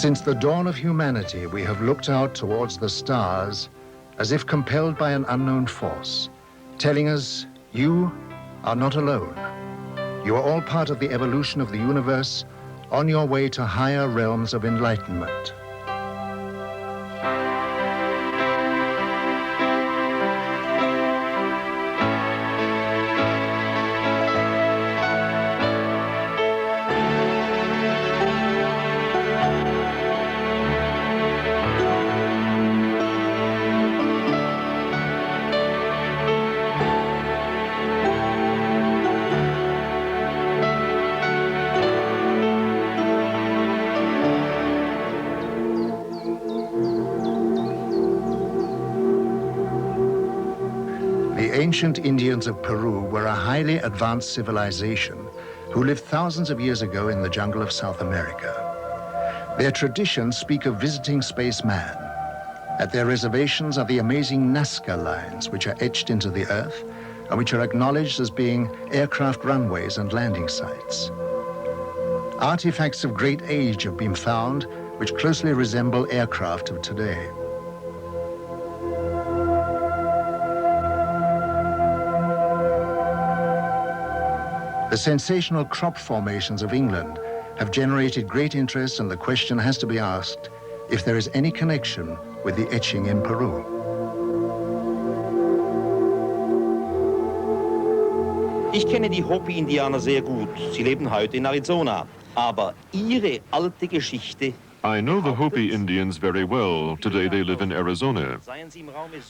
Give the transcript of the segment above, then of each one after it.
Since the dawn of humanity, we have looked out towards the stars as if compelled by an unknown force, telling us, you are not alone. You are all part of the evolution of the universe on your way to higher realms of enlightenment. The ancient Indians of Peru were a highly advanced civilization who lived thousands of years ago in the jungle of South America. Their traditions speak of visiting spaceman. At their reservations are the amazing Nazca lines, which are etched into the earth and which are acknowledged as being aircraft runways and landing sites. Artifacts of great age have been found which closely resemble aircraft of today. The sensational crop formations of England have generated great interest, and the question has to be asked if there is any connection with the etching in Peru. Ich kenne die Hopi-Indianer sehr gut. Sie leben heute in Arizona. Aber ihre alte Geschichte. I know the Hopi Indians very well. Today they live in Arizona.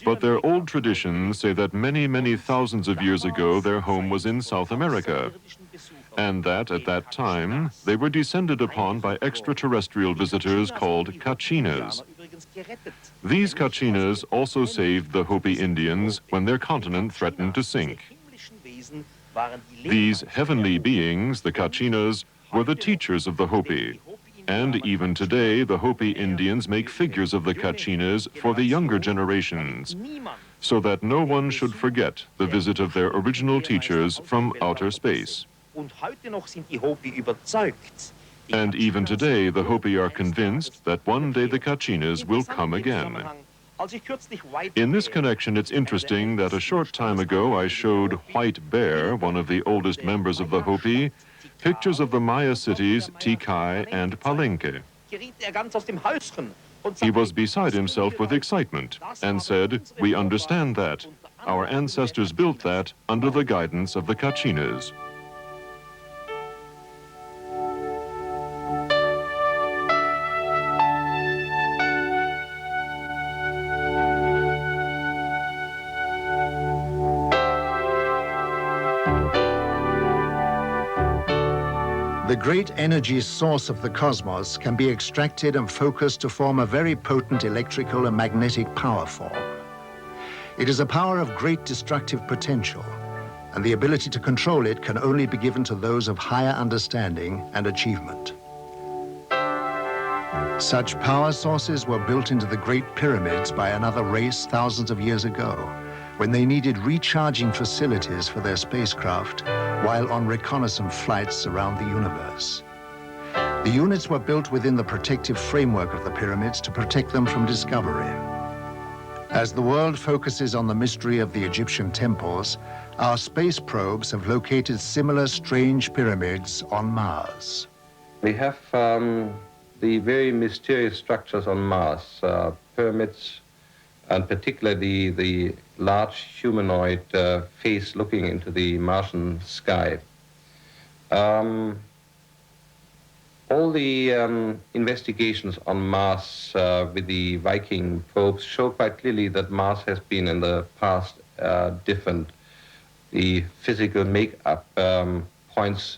But their old traditions say that many, many thousands of years ago their home was in South America, and that at that time they were descended upon by extraterrestrial visitors called Kachinas. These Kachinas also saved the Hopi Indians when their continent threatened to sink. These heavenly beings, the Kachinas, were the teachers of the Hopi. And even today, the Hopi Indians make figures of the Kachinas for the younger generations, so that no one should forget the visit of their original teachers from outer space. And even today, the Hopi are convinced that one day the Kachinas will come again. In this connection, it's interesting that a short time ago I showed White Bear, one of the oldest members of the Hopi, pictures of the Maya cities Tikal and Palenque. He was beside himself with excitement and said, "We understand that. Our ancestors built that under the guidance of the Kachinas." The great energy source of the cosmos can be extracted and focused to form a very potent electrical and magnetic power form. It is a power of great destructive potential, and the ability to control it can only be given to those of higher understanding and achievement. Such power sources were built into the Great Pyramids by another race thousands of years ago, when they needed recharging facilities for their spacecraft while on reconnaissance flights around the universe. The units were built within the protective framework of the pyramids to protect them from discovery. As the world focuses on the mystery of the Egyptian temples, our space probes have located similar strange pyramids on Mars. We have the very mysterious structures on Mars, pyramids, and particularly the large humanoid face looking into the Martian sky. All the investigations on Mars with the Viking probes show quite clearly that Mars has been in the past different. The physical makeup points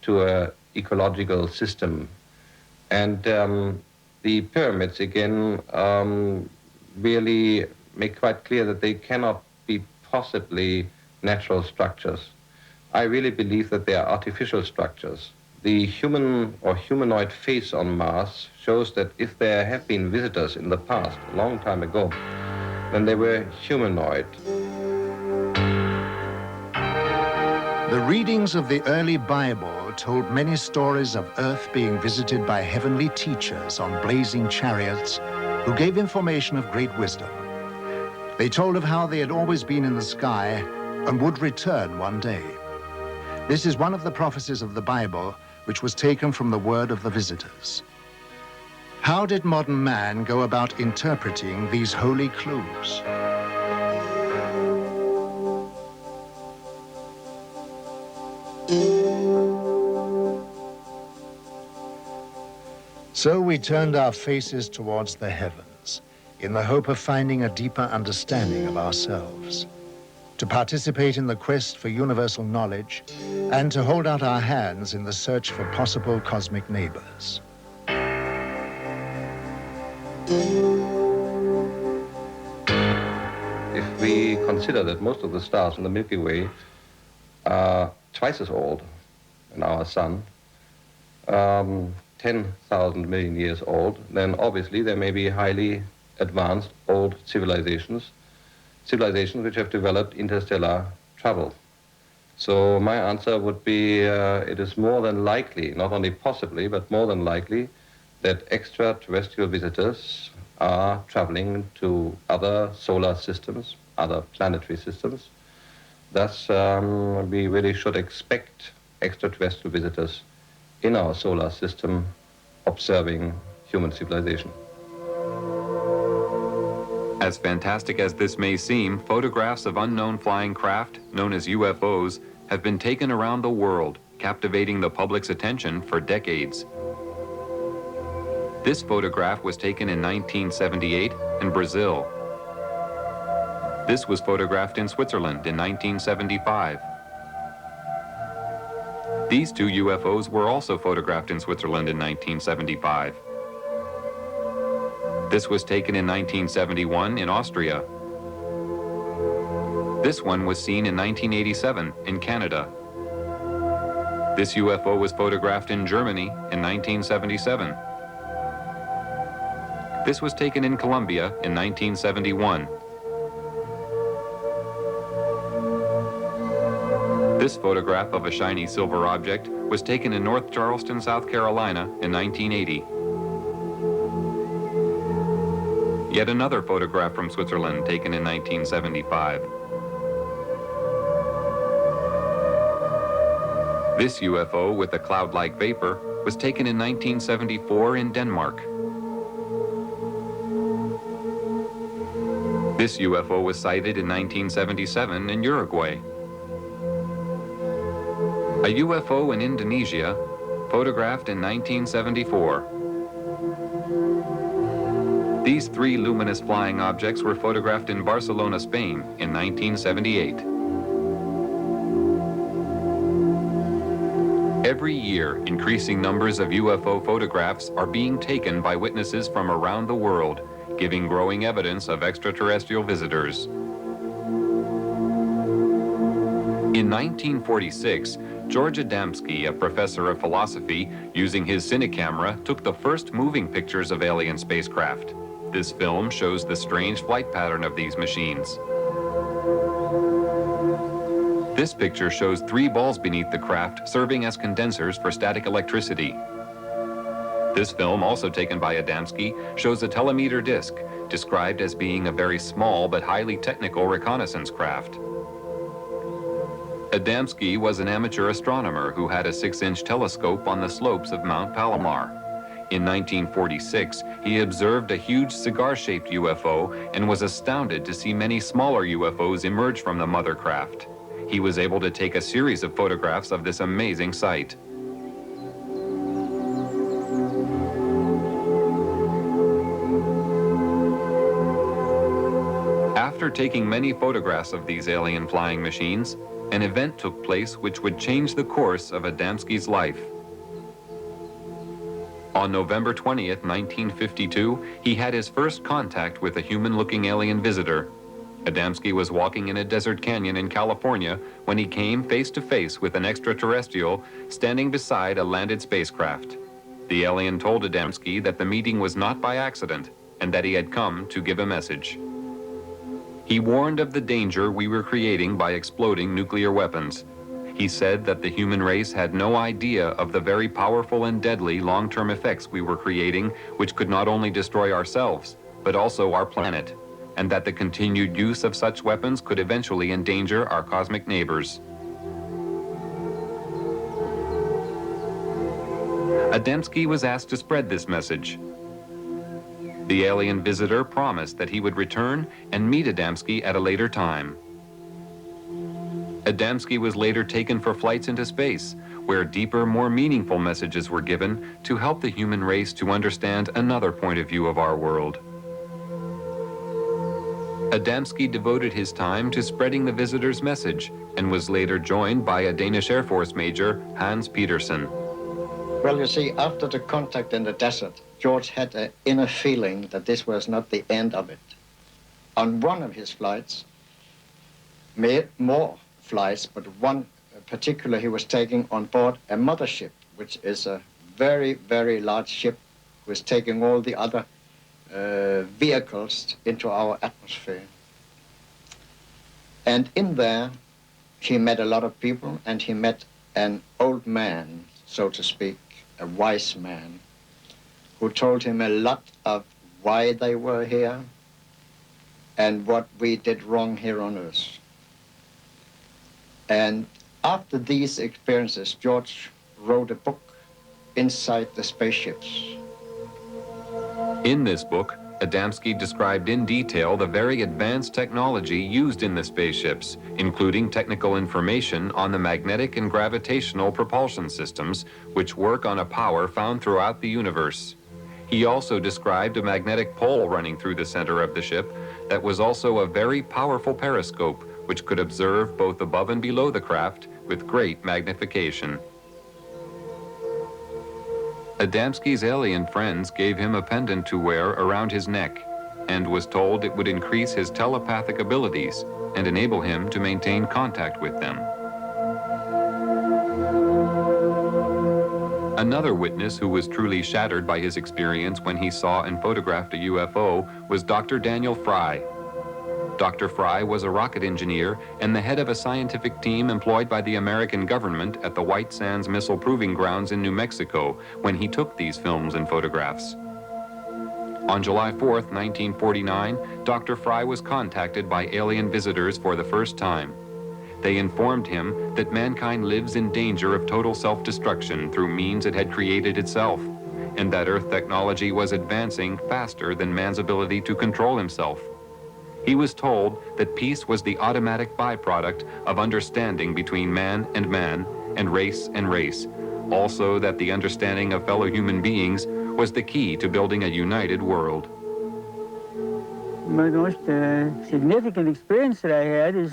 to an ecological system. And the pyramids, again, really make quite clear that they cannot be possibly natural structures. I really believe that they are artificial structures. The human or humanoid face on Mars shows that if there have been visitors in the past, a long time ago, then they were humanoid. The readings of the early Bible told many stories of Earth being visited by heavenly teachers on blazing chariots who gave information of great wisdom. They told of how they had always been in the sky and would return one day. This is one of the prophecies of the Bible, which was taken from the word of the visitors. How did modern man go about interpreting these holy clues? So we turned our faces towards the heavens in the hope of finding a deeper understanding of ourselves, to participate in the quest for universal knowledge, and to hold out our hands in the search for possible cosmic neighbors. If we consider that most of the stars in the Milky Way are twice as old than our sun, 10,000 million years old, then obviously there may be highly advanced old civilizations which have developed interstellar travel. So my answer would be it is more than likely, not only possibly, but more than likely, that extraterrestrial visitors are traveling to other solar systems, other planetary systems. Thus, we really should expect extraterrestrial visitors in our solar system observing human civilization. As fantastic as this may seem, photographs of unknown flying craft, known as UFOs, have been taken around the world, captivating the public's attention for decades. This photograph was taken in 1978 in Brazil. This was photographed in Switzerland in 1975. These two UFOs were also photographed in Switzerland in 1975. This was taken in 1971 in Austria. This one was seen in 1987 in Canada. This UFO was photographed in Germany in 1977. This was taken in Colombia in 1971. This photograph of a shiny silver object was taken in North Charleston, South Carolina in 1980. Yet another photograph from Switzerland taken in 1975. This UFO with a cloud-like vapor was taken in 1974 in Denmark. This UFO was sighted in 1977 in Uruguay. A UFO in Indonesia, photographed in 1974. These three luminous flying objects were photographed in Barcelona, Spain in 1978. Every year, increasing numbers of UFO photographs are being taken by witnesses from around the world, giving growing evidence of extraterrestrial visitors. In 1946, George Adamski, a professor of philosophy, using his cine camera, took the first moving pictures of alien spacecraft. This film shows the strange flight pattern of these machines. This picture shows three balls beneath the craft serving as condensers for static electricity. This film, also taken by Adamski, shows a telemeter disc, described as being a very small but highly technical reconnaissance craft. Adamski was an amateur astronomer who had a 6-inch telescope on the slopes of Mount Palomar. In 1946, he observed a huge cigar-shaped UFO and was astounded to see many smaller UFOs emerge from the mother craft. He was able to take a series of photographs of this amazing sight. After taking many photographs of these alien flying machines, an event took place which would change the course of Adamski's life. On November 20th, 1952, he had his first contact with a human-looking alien visitor. Adamski was walking in a desert canyon in California when he came face-to-face with an extraterrestrial standing beside a landed spacecraft. The alien told Adamski that the meeting was not by accident and that he had come to give a message. He warned of the danger we were creating by exploding nuclear weapons. He said that the human race had no idea of the very powerful and deadly long-term effects we were creating, which could not only destroy ourselves, but also our planet, and that the continued use of such weapons could eventually endanger our cosmic neighbors. Adamski was asked to spread this message. The alien visitor promised that he would return and meet Adamski at a later time. Adamski was later taken for flights into space, where deeper, more meaningful messages were given to help the human race to understand another point of view of our world. Adamski devoted his time to spreading the visitor's message and was later joined by a Danish Air Force Major, Hans Petersen. Well, you see, after the contact in the desert, George had an inner feeling that this was not the end of it. On one of his flights, more flights, but one particular he was taking on board a mothership, which is a very, very large ship, was taking all the other vehicles into our atmosphere. And in there, he met a lot of people, and he met an old man, so to speak, a wise man, who told him a lot of why they were here and what we did wrong here on Earth. And after these experiences, George wrote a book, Inside the Spaceships. In this book, Adamski described in detail the very advanced technology used in the spaceships, including technical information on the magnetic and gravitational propulsion systems, which work on a power found throughout the universe. He also described a magnetic pole running through the center of the ship that was also a very powerful periscope, which could observe both above and below the craft with great magnification. Adamski's alien friends gave him a pendant to wear around his neck and was told it would increase his telepathic abilities and enable him to maintain contact with them. Another witness who was truly shattered by his experience when he saw and photographed a UFO was Dr. Daniel Fry. Dr. Fry was a rocket engineer and the head of a scientific team employed by the American government at the White Sands Missile Proving Grounds in New Mexico when he took these films and photographs. On July 4th, 1949, Dr. Fry was contacted by alien visitors for the first time. They informed him that mankind lives in danger of total self-destruction through means it had created itself, and that Earth technology was advancing faster than man's ability to control himself. He was told that peace was the automatic byproduct of understanding between man, and race and race. Also that the understanding of fellow human beings was the key to building a united world. The most significant experience that I had is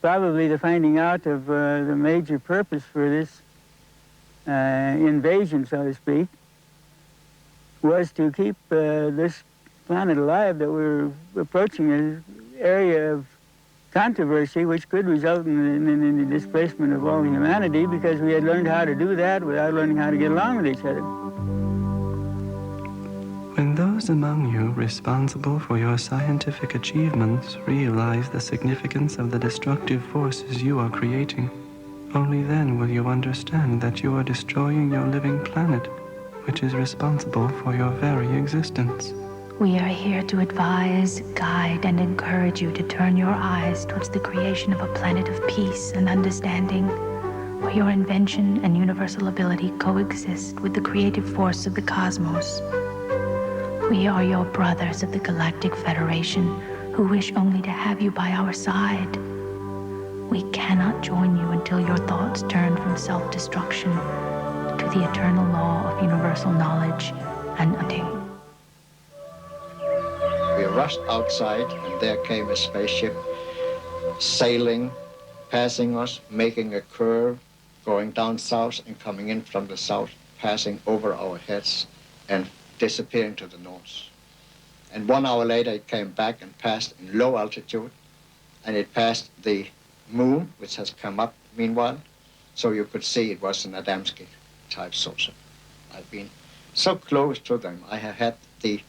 probably the finding out of the major purpose for this invasion, so to speak, was to keep this planet alive, that we're approaching an area of controversy which could result in the displacement of all humanity, because we had learned how to do that without learning how to get along with each other. When those among you responsible for your scientific achievements realize the significance of the destructive forces you are creating, only then will you understand that you are destroying your living planet, which is responsible for your very existence. We are here to advise, guide, and encourage you to turn your eyes towards the creation of a planet of peace and understanding, where your invention and universal ability coexist with the creative force of the cosmos. We are your brothers of the Galactic Federation, who wish only to have you by our side. We cannot join you until your thoughts turn from self-destruction to the eternal law of universal knowledge and understanding. We rushed outside, and there came a spaceship sailing, passing us, making a curve, going down south and coming in from the south, passing over our heads and disappearing to the north. And 1 hour later, it came back and passed in low altitude, and it passed the moon, which has come up meanwhile, so you could see it was an Adamski-type saucer. I've been so close to them. I have had the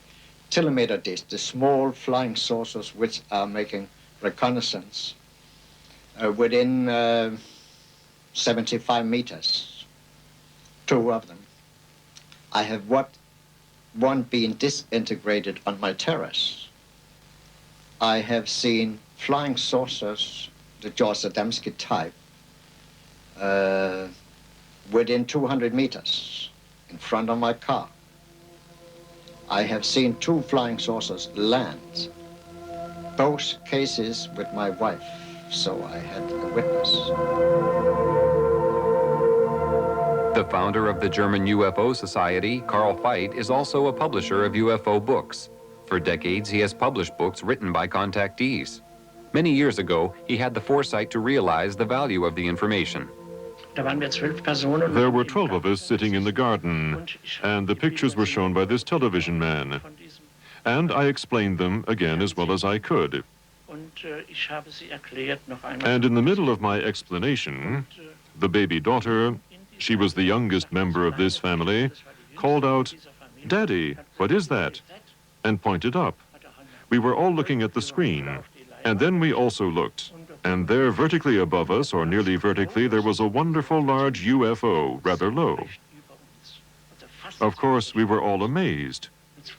telemeter dish, the small flying saucers which are making reconnaissance within 75 meters, 2 of them. I have one being disintegrated on my terrace. I have seen flying saucers, the George Adamski type, within 200 meters in front of my car. I have seen 2 flying saucers land, both cases with my wife, so I had a witness. The founder of the German UFO Society, Carl Veit, is also a publisher of UFO books. For decades, he has published books written by contactees. Many years ago, he had the foresight to realize the value of the information. There were 12 of us sitting in the garden, and the pictures were shown by this television man. And I explained them again as well as I could. And in the middle of my explanation, the baby daughter, she was the youngest member of this family, called out, "Daddy, what is that?" and pointed up. We were all looking at the screen, and then we also looked. And there, vertically above us, or nearly vertically, there was a wonderful large UFO, rather low. Of course, we were all amazed.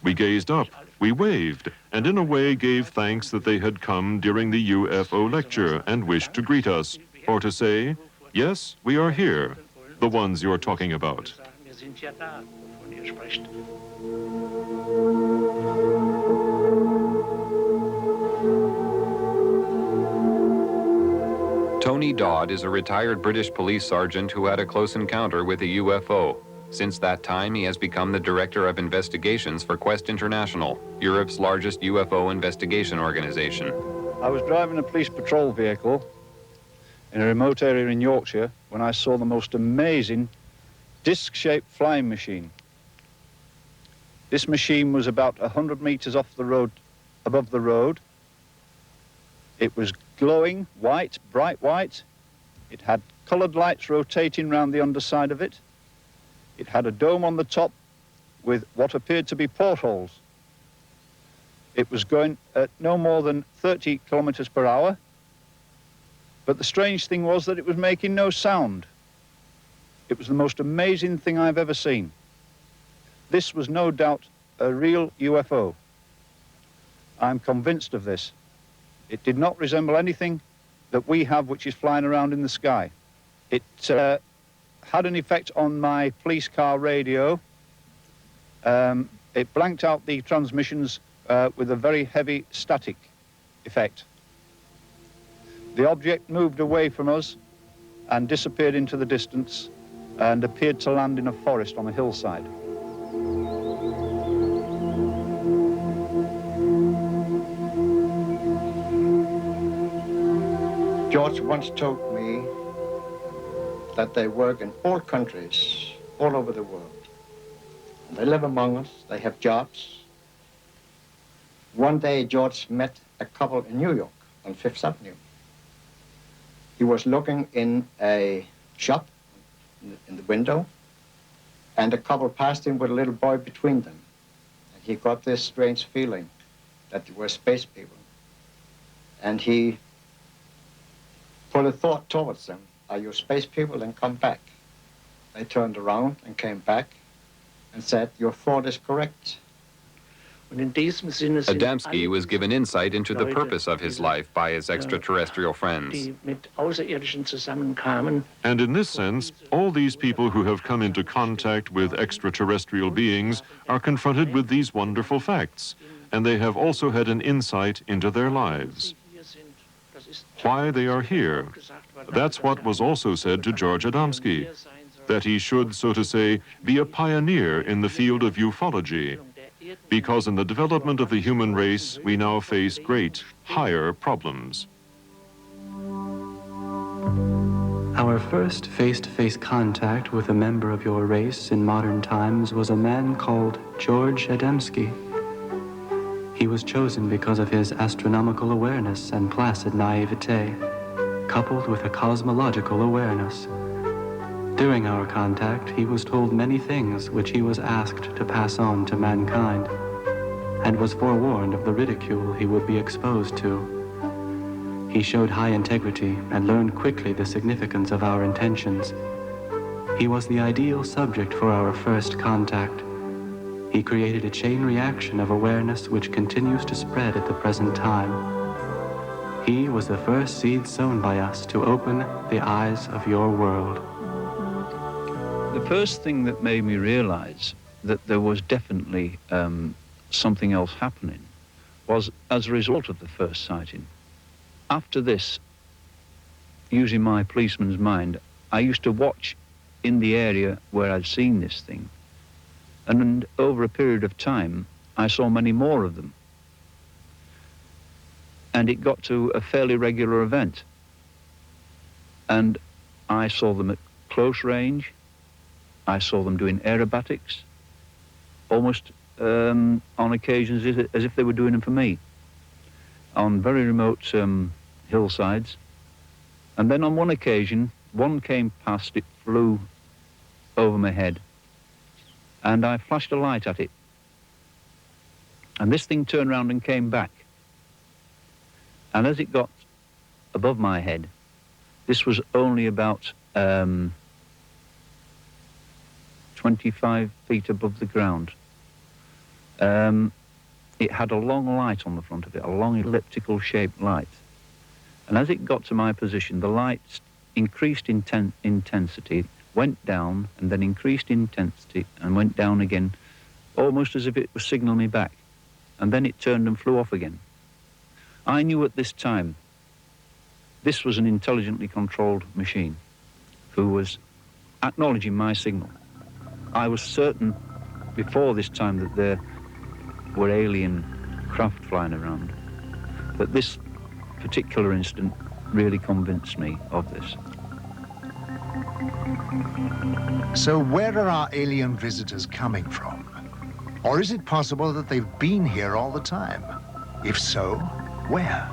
We gazed up, we waved, and in a way gave thanks that they had come during the UFO lecture and wished to greet us, or to say, "Yes, we are here, the ones you're talking about." Tony Dodd is a retired British police sergeant who had a close encounter with a UFO. Since that time, he has become the director of investigations for Quest International, Europe's largest UFO investigation organization. I was driving a police patrol vehicle in a remote area in Yorkshire when I saw the most amazing disc-shaped flying machine. This machine was about 100 meters off the road, above the road. It was glowing white, bright white. It had colored lights rotating round the underside of it. It had a dome on the top with what appeared to be portholes. It was going at no more than 30 kilometers per hour. But the strange thing was that it was making no sound. It was the most amazing thing I've ever seen. This was no doubt a real UFO. I'm convinced of this. It did not resemble anything that we have which is flying around in the sky. It had an effect on my police car radio. It blanked out the transmissions with a very heavy static effect. The object moved away from us and disappeared into the distance and appeared to land in a forest on a hillside. George once told me that they work in all countries, all over the world. And they live among us, they have jobs. One day, George met a couple in New York on 5th Avenue. He was looking in a shop in the window, and a couple passed him with a little boy between them. And he got this strange feeling that they were space people. And he put a thought towards them. Are you space people? Then come back. They turned around and came back and said, your thought is correct. Adamski was given insight into the purpose of his life by his extraterrestrial friends. And in this sense, all these people who have come into contact with extraterrestrial beings are confronted with these wonderful facts, and they have also had an insight into their lives. Why they are here. That's what was also said to George Adamski, that he should, so to say, be a pioneer in the field of ufology, because in the development of the human race, we now face great, higher problems. Our first face-to-face contact with a member of your race in modern times was a man called George Adamski. He was chosen because of his astronomical awareness and placid naivete, coupled with a cosmological awareness. During our contact, he was told many things which he was asked to pass on to mankind, and was forewarned of the ridicule he would be exposed to. He showed high integrity and learned quickly the significance of our intentions. He was the ideal subject for our first contact. He created a chain reaction of awareness which continues to spread at the present time. He was the first seed sown by us to open the eyes of your world. The first thing that made me realize that there was definitely something else happening was as a result of the first sighting. After this, using my policeman's mind, I used to watch in the area where I'd seen this thing. And over a period of time, I saw many more of them. And it got to a fairly regular event. And I saw them at close range. I saw them doing aerobatics, almost on occasions as if they were doing them for me, on very remote hillsides. And then on one occasion, one came past, it flew over my head, and I flashed a light at it. And this thing turned around and came back. And as it got above my head, this was only about 25 feet above the ground. It had a long light on the front of it, a long elliptical shaped light. And as it got to my position, the light increased intensity, went down, and then increased intensity and went down again, almost as if it was signaling me back. And then it turned and flew off again. I knew at this time this was an intelligently controlled machine who was acknowledging my signal. I was certain before this time that there were alien craft flying around, but this particular incident really convinced me of this. So where are our alien visitors coming from? Or is it possible that they've been here all the time? If so, where?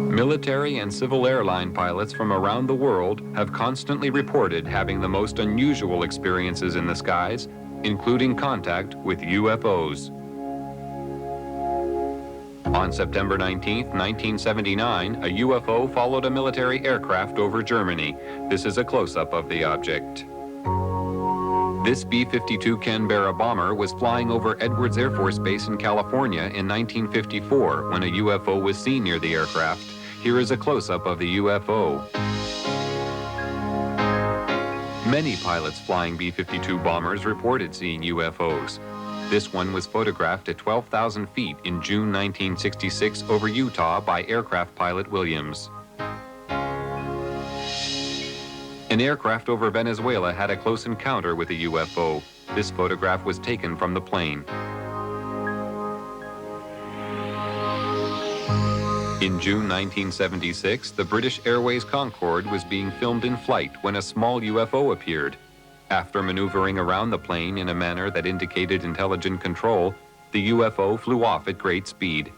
Military and civil airline pilots from around the world have constantly reported having the most unusual experiences in the skies, including contact with UFOs. On September 19, 1979, a UFO followed a military aircraft over Germany. This is a close-up of the object. This B-52 Canberra bomber was flying over Edwards Air Force Base in California in 1954 when a UFO was seen near the aircraft. Here is a close-up of the UFO. Many pilots flying B-52 bombers reported seeing UFOs. This one was photographed at 12,000 feet in June 1966 over Utah by aircraft pilot Williams. An aircraft over Venezuela had a close encounter with a UFO. This photograph was taken from the plane. In June 1976, the British Airways Concorde was being filmed in flight when a small UFO appeared. After maneuvering around the plane in a manner that indicated intelligent control, the UFO flew off at great speed.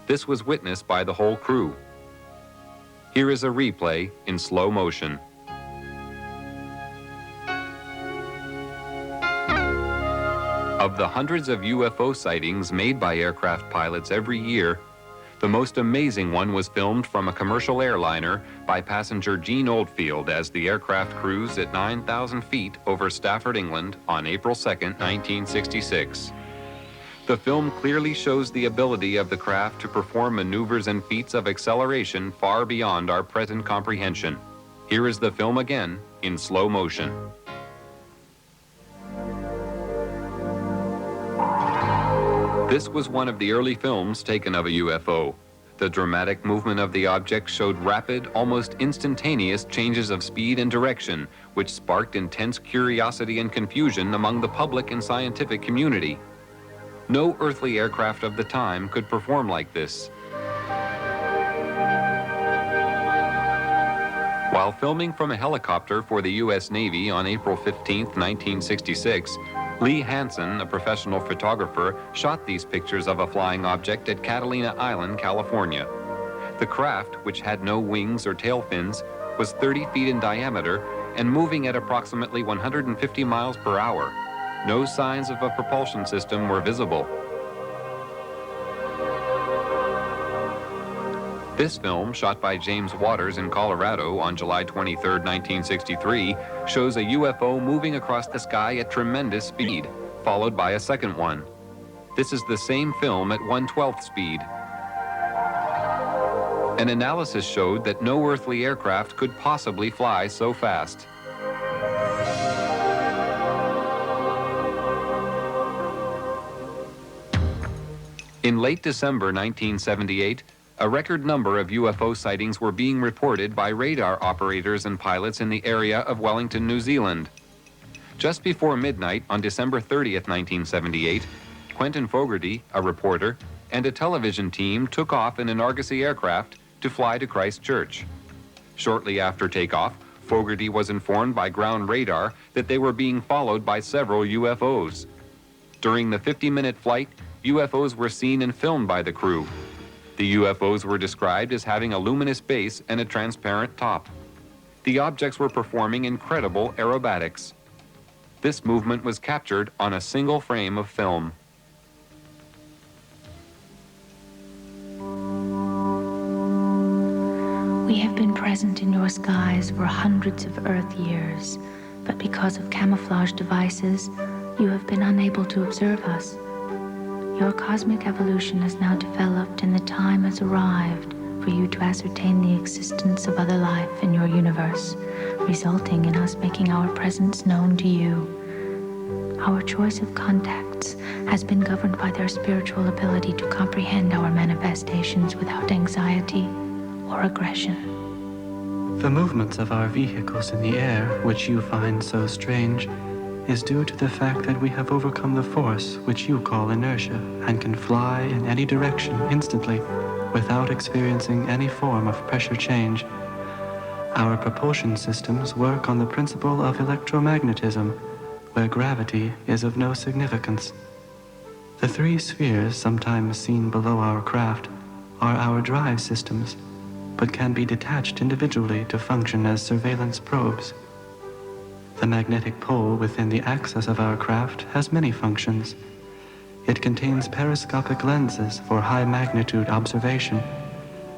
This was witnessed by the whole crew. Here is a replay in slow motion. Of the hundreds of UFO sightings made by aircraft pilots every year, the most amazing one was filmed from a commercial airliner by passenger Gene Oldfield as the aircraft cruised at 9,000 feet over Stafford, England on April 2, 1966. The film clearly shows the ability of the craft to perform maneuvers and feats of acceleration far beyond our present comprehension. Here is the film again in slow motion. This was one of the early films taken of a UFO. The dramatic movement of the object showed rapid, almost instantaneous changes of speed and direction, which sparked intense curiosity and confusion among the public and scientific community. No earthly aircraft of the time could perform like this. While filming from a helicopter for the U.S. Navy on April 15, 1966, Lee Hansen, a professional photographer, shot these pictures of a flying object at Catalina Island, California. The craft, which had no wings or tail fins, was 30 feet in diameter and moving at approximately 150 miles per hour. No signs of a propulsion system were visible. This film, shot by James Waters in Colorado on July 23, 1963, shows a UFO moving across the sky at tremendous speed, followed by a second one. This is the same film at 1/12th speed. An analysis showed that no earthly aircraft could possibly fly so fast. In late December 1978, a record number of UFO sightings were being reported by radar operators and pilots in the area of Wellington, New Zealand. Just before midnight on December 30th, 1978, Quentin Fogarty, a reporter, and a television team took off in an Argosy aircraft to fly to Christchurch. Shortly after takeoff, Fogarty was informed by ground radar that they were being followed by several UFOs. During the 50-minute flight, UFOs were seen and filmed by the crew. The UFOs were described as having a luminous base and a transparent top. The objects were performing incredible aerobatics. This movement was captured on a single frame of film. We have been present in your skies for hundreds of Earth years, but because of camouflage devices, you have been unable to observe us. Your cosmic evolution has now developed and the time has arrived for you to ascertain the existence of other life in your universe, resulting in us making our presence known to you. Our choice of contacts has been governed by their spiritual ability to comprehend our manifestations without anxiety or aggression. The movements of our vehicles in the air, which you find so strange, is due to the fact that we have overcome the force which you call inertia and can fly in any direction instantly without experiencing any form of pressure change. Our propulsion systems work on the principle of electromagnetism, where gravity is of no significance. The three spheres sometimes seen below our craft are our drive systems, but can be detached individually to function as surveillance probes. The magnetic pole within the axis of our craft has many functions. It contains periscopic lenses for high magnitude observation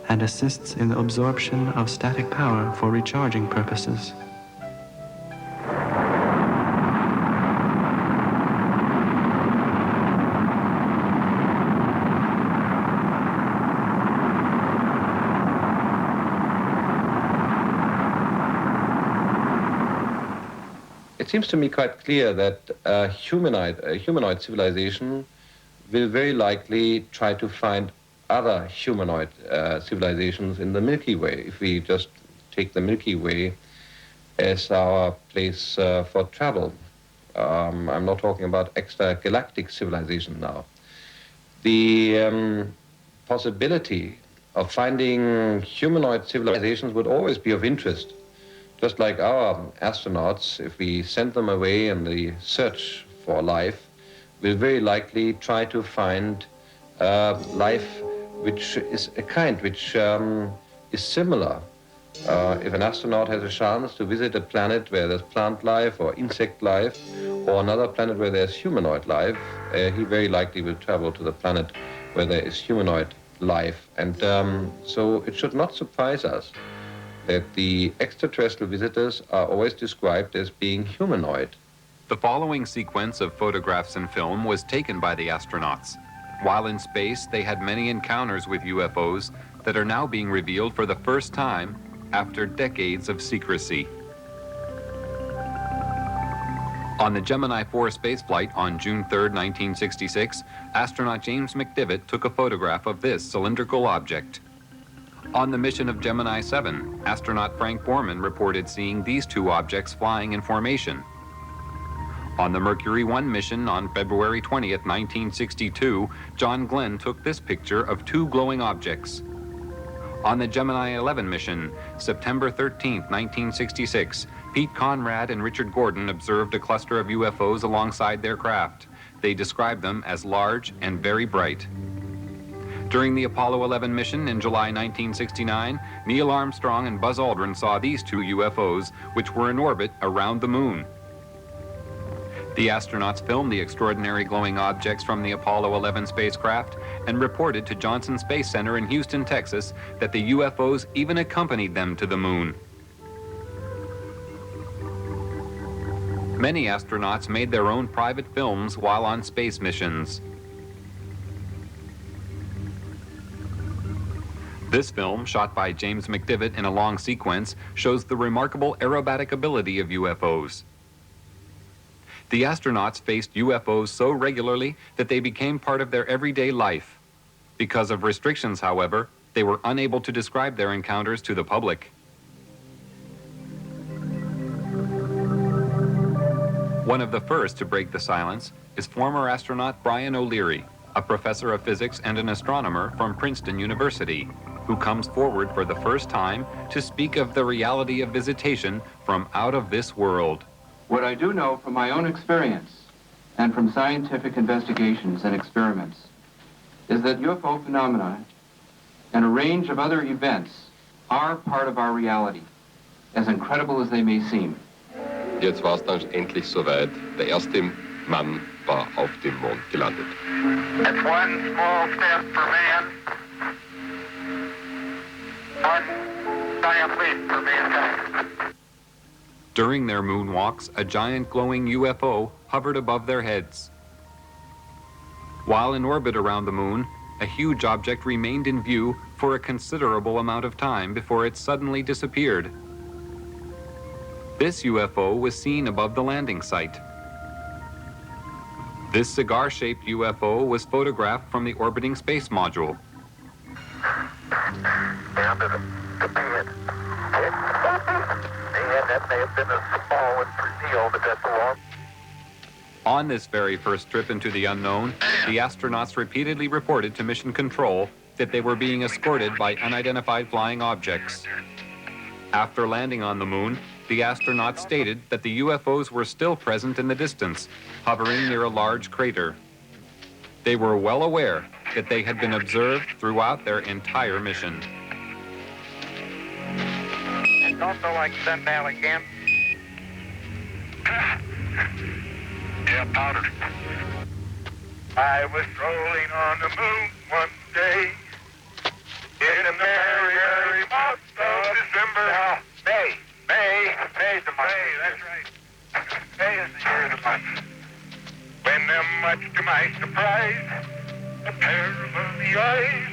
and assists in the absorption of static power for recharging purposes. It seems to me quite clear that a humanoid civilization will very likely try to find other humanoid civilizations in the Milky Way, if we just take the Milky Way as our place for travel. I'm not talking about extragalactic civilization now. The possibility of finding humanoid civilizations would always be of interest. Just like our astronauts, if we send them away in the search for life, will very likely try to find life which is a kind which is similar. If an astronaut has a chance to visit a planet where there's plant life or insect life, or another planet where there's humanoid life, he very likely will travel to the planet where there is humanoid life. And so it should not surprise us that the extraterrestrial visitors are always described as being humanoid. The following sequence of photographs and film was taken by the astronauts. While in space, they had many encounters with UFOs that are now being revealed for the first time after decades of secrecy. On the Gemini 4 spaceflight on June 3, 1966, astronaut James McDivitt took a photograph of this cylindrical object. On the mission of Gemini 7, astronaut Frank Borman reported seeing these two objects flying in formation. On the Mercury 1 mission on February 20, 1962, John Glenn took this picture of two glowing objects. On the Gemini 11 mission, September 13, 1966, Pete Conrad and Richard Gordon observed a cluster of UFOs alongside their craft. They described them as large and very bright. During the Apollo 11 mission in July 1969, Neil Armstrong and Buzz Aldrin saw these two UFOs, which were in orbit around the moon. The astronauts filmed the extraordinary glowing objects from the Apollo 11 spacecraft and reported to Johnson Space Center in Houston, Texas, that the UFOs even accompanied them to the moon. Many astronauts made their own private films while on space missions. This film, shot by James McDivitt in a long sequence, shows the remarkable aerobatic ability of UFOs. The astronauts faced UFOs so regularly that they became part of their everyday life. Because of restrictions, however, they were unable to describe their encounters to the public. One of the first to break the silence is former astronaut Brian O'Leary, a professor of physics and an astronomer from Princeton University, who comes forward for the first time to speak of the reality of visitation from out of this world. What I do know from my own experience and from scientific investigations and experiments is that UFO phenomena and a range of other events are part of our reality, as incredible as they may seem. Jetzt war es dann endlich soweit. Der erste Mann war auf dem Mond gelandet. It's one small step for man, one giant leap for mankind. During their moonwalks, a giant glowing UFO hovered above their heads. While in orbit around the moon, a huge object remained in view for a considerable amount of time before it suddenly disappeared. This UFO was seen above the landing site. This cigar-shaped UFO was photographed from the orbiting space module. Down to the bed. And that may have been a small deal, but that's a long. On this very first trip into the unknown, the astronauts repeatedly reported to Mission Control that they were being escorted by unidentified flying objects. After landing on the moon, the astronauts stated that the UFOs were still present in the distance, hovering near a large crater. They were well aware that they had been observed throughout their entire mission. And also like sundown again. Yeah, powder. I was strolling on the moon one day in a merry, merry month of December. No, May. May's the month. May, that's right. May is the year of the month. When, much to my surprise, a pair of lovely eyes.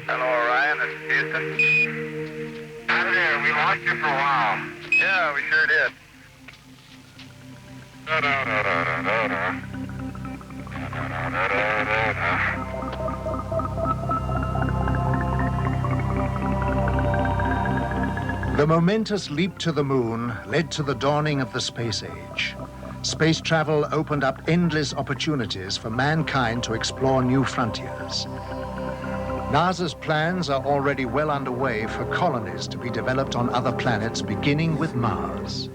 Hello, Ryan. It's Houston. Hi there. We lost you for a while. Yeah, we sure did. The momentous leap to the moon led to the dawning of the space age. Space travel opened up endless opportunities for mankind to explore new frontiers. NASA's plans are already well underway for colonies to be developed on other planets, beginning with Mars.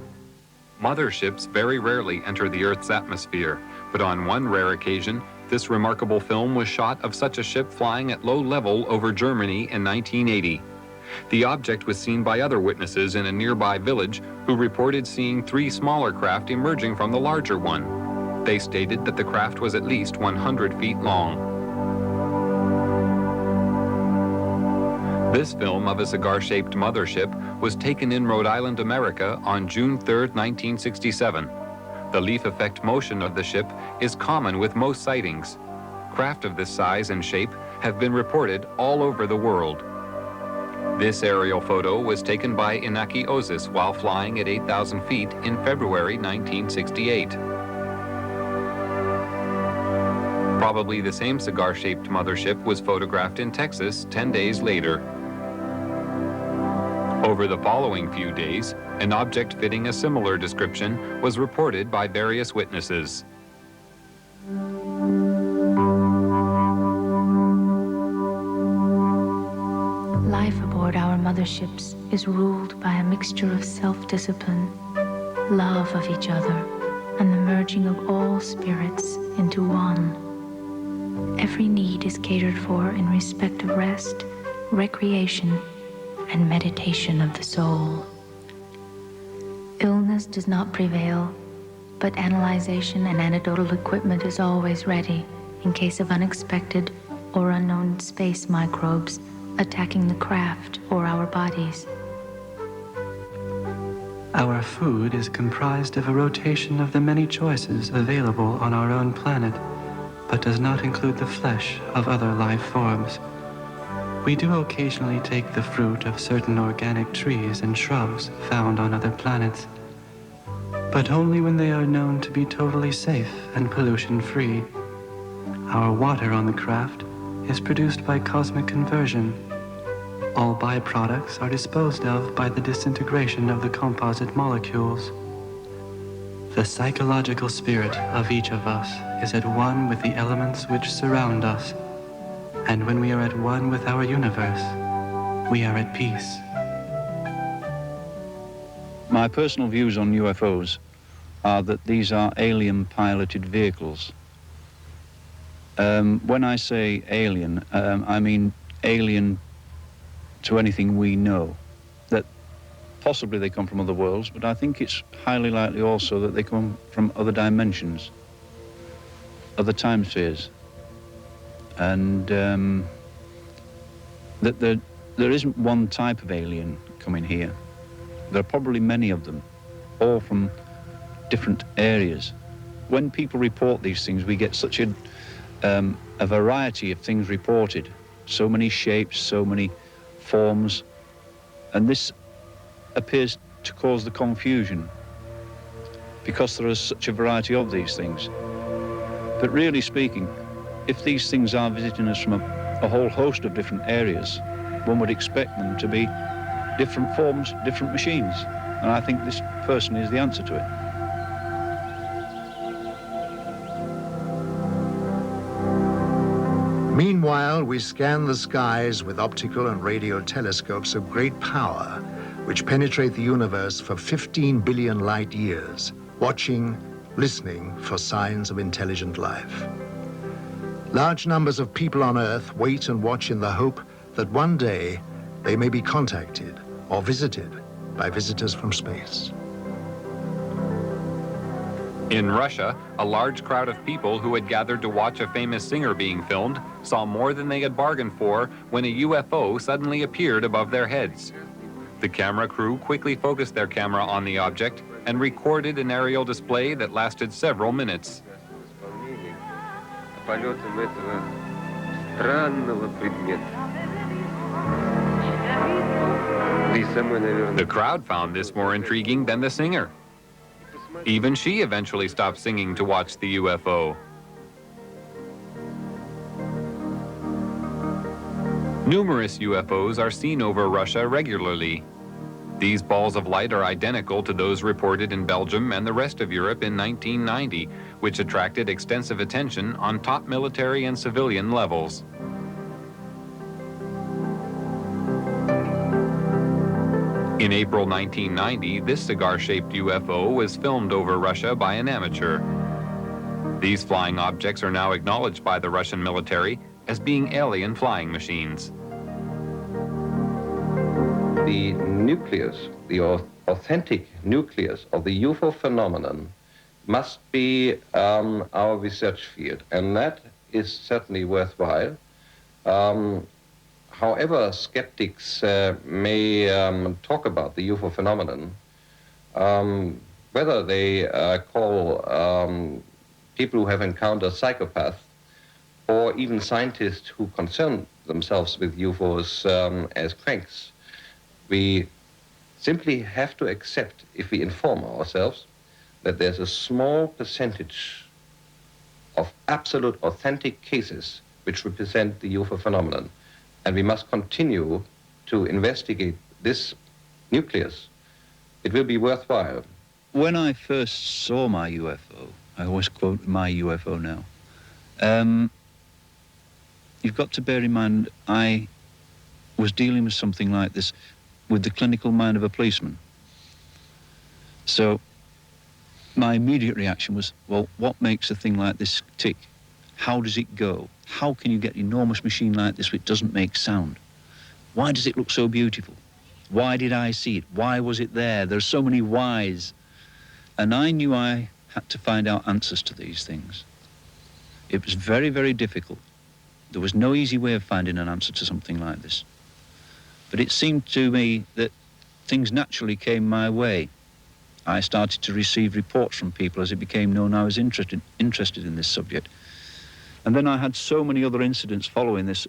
Motherships very rarely enter the Earth's atmosphere, but on one rare occasion, this remarkable film was shot of such a ship flying at low level over Germany in 1980. The object was seen by other witnesses in a nearby village who reported seeing 3 smaller craft emerging from the larger one. They stated that the craft was at least 100 feet long. This film of a cigar-shaped mothership was taken in Rhode Island, America on June 3, 1967. The leaf effect motion of the ship is common with most sightings. Craft of this size and shape have been reported all over the world. This aerial photo was taken by Inaki Ozis while flying at 8,000 feet in February 1968. Probably the same cigar-shaped mothership was photographed in Texas 10 days later. Over the following few days, an object fitting a similar description was reported by various witnesses. Life aboard our motherships is ruled by a mixture of self-discipline, love of each other, and the merging of all spirits into one. Every need is catered for in respect of rest, recreation, and meditation of the soul. Illness awareness does not prevail, but analyzation and anecdotal equipment is always ready in case of unexpected or unknown space microbes attacking the craft or our bodies. Our food is comprised of a rotation of the many choices available on our own planet, but does not include the flesh of other life forms. We do occasionally take the fruit of certain organic trees and shrubs found on other planets, but only when they are known to be totally safe and pollution-free. Our water on the craft is produced by cosmic conversion. All byproducts are disposed of by the disintegration of the composite molecules. The psychological spirit of each of us is at one with the elements which surround us, and when we are at one with our universe, we are at peace. My personal views on UFOs are that these are alien-piloted vehicles. When I say alien, I mean alien to anything we know. That possibly they come from other worlds, but I think it's highly likely also that they come from other dimensions, other time spheres. And that there isn't one type of alien coming here. There are probably many of them, all from different areas. When people report these things, we get such a variety of things reported, so many shapes, so many forms, and this appears to cause the confusion because there is such a variety of these things. But really speaking, if these things are visiting us from a whole host of different areas, one would expect them to be different forms, different machines, and I think this person is the answer to it. Meanwhile, we scan the skies with optical and radio telescopes of great power, which penetrate the universe for 15 billion light years, watching, listening for signs of intelligent life. Large numbers of people on Earth wait and watch in the hope that one day they may be contacted or visited by visitors from space. In Russia, a large crowd of people who had gathered to watch a famous singer being filmed saw more than they had bargained for when a UFO suddenly appeared above their heads. The camera crew quickly focused their camera on the object and recorded an aerial display that lasted several minutes. The crowd found this more intriguing than the singer. Even she eventually stopped singing to watch the UFO. Numerous UFOs are seen over Russia regularly. These balls of light are identical to those reported in Belgium and the rest of Europe in 1990, which attracted extensive attention on top military and civilian levels. In April 1990, this cigar-shaped UFO was filmed over Russia by an amateur. These flying objects are now acknowledged by the Russian military as being alien flying machines. The nucleus, the authentic nucleus of the UFO phenomenon must be our research field, and that is certainly worthwhile. However skeptics may talk about the UFO phenomenon, whether they call people who have encountered psychopaths or even scientists who concern themselves with UFOs as cranks, we simply have to accept, if we inform ourselves, that there's a small percentage of absolute authentic cases which represent the UFO phenomenon. And we must continue to investigate this nucleus. It will be worthwhile. When I first saw my UFO, I always quote my UFO now, you've got to bear in mind I was dealing with something like this with the clinical mind of a policeman. So my immediate reaction was, well, what makes a thing like this tick? How does it go? How can you get an enormous machine like this which doesn't make sound? Why does it look so beautiful? Why did I see it? Why was it there? There's so many whys. And I knew I had to find out answers to these things. It was very, very difficult. There was no easy way of finding an answer to something like this. But it seemed to me that things naturally came my way. I started to receive reports from people as it became known I was interested in this subject. And then I had so many other incidents following this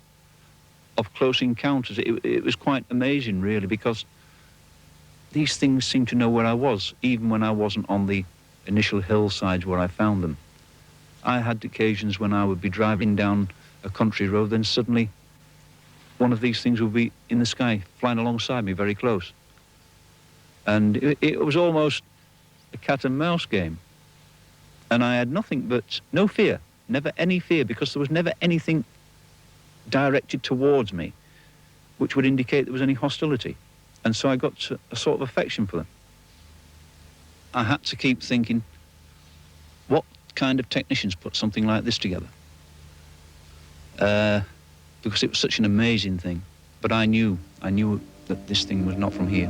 of close encounters. It was quite amazing, really, because these things seemed to know where I was, even when I wasn't on the initial hillsides where I found them. I had occasions when I would be driving down a country road, then suddenly one of these things would be in the sky, flying alongside me very close. And it was almost a cat and mouse game. And I had nothing but, no fear, never any fear, because there was never anything directed towards me which would indicate there was any hostility. And so I got a sort of affection for them. I had to keep thinking, what kind of technicians put something like this together? Because it was such an amazing thing. But I knew that this thing was not from here.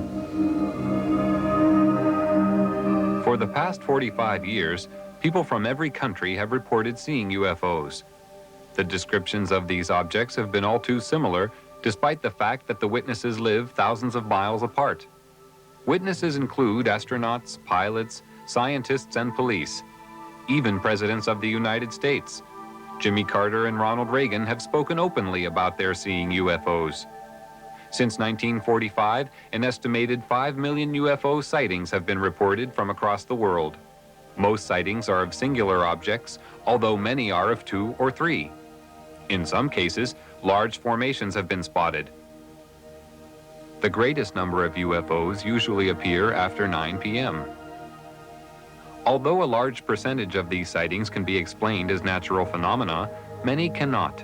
For the past 45 years, people from every country have reported seeing UFOs. The descriptions of these objects have been all too similar, despite the fact that the witnesses live thousands of miles apart. Witnesses include astronauts, pilots, scientists, and police. Even presidents of the United States. Jimmy Carter and Ronald Reagan have spoken openly about their seeing UFOs. Since 1945, an estimated 5 million UFO sightings have been reported from across the world. Most sightings are of singular objects, although many are of 2 or 3. In some cases, large formations have been spotted. The greatest number of UFOs usually appear after 9 p.m. Although a large percentage of these sightings can be explained as natural phenomena, many cannot.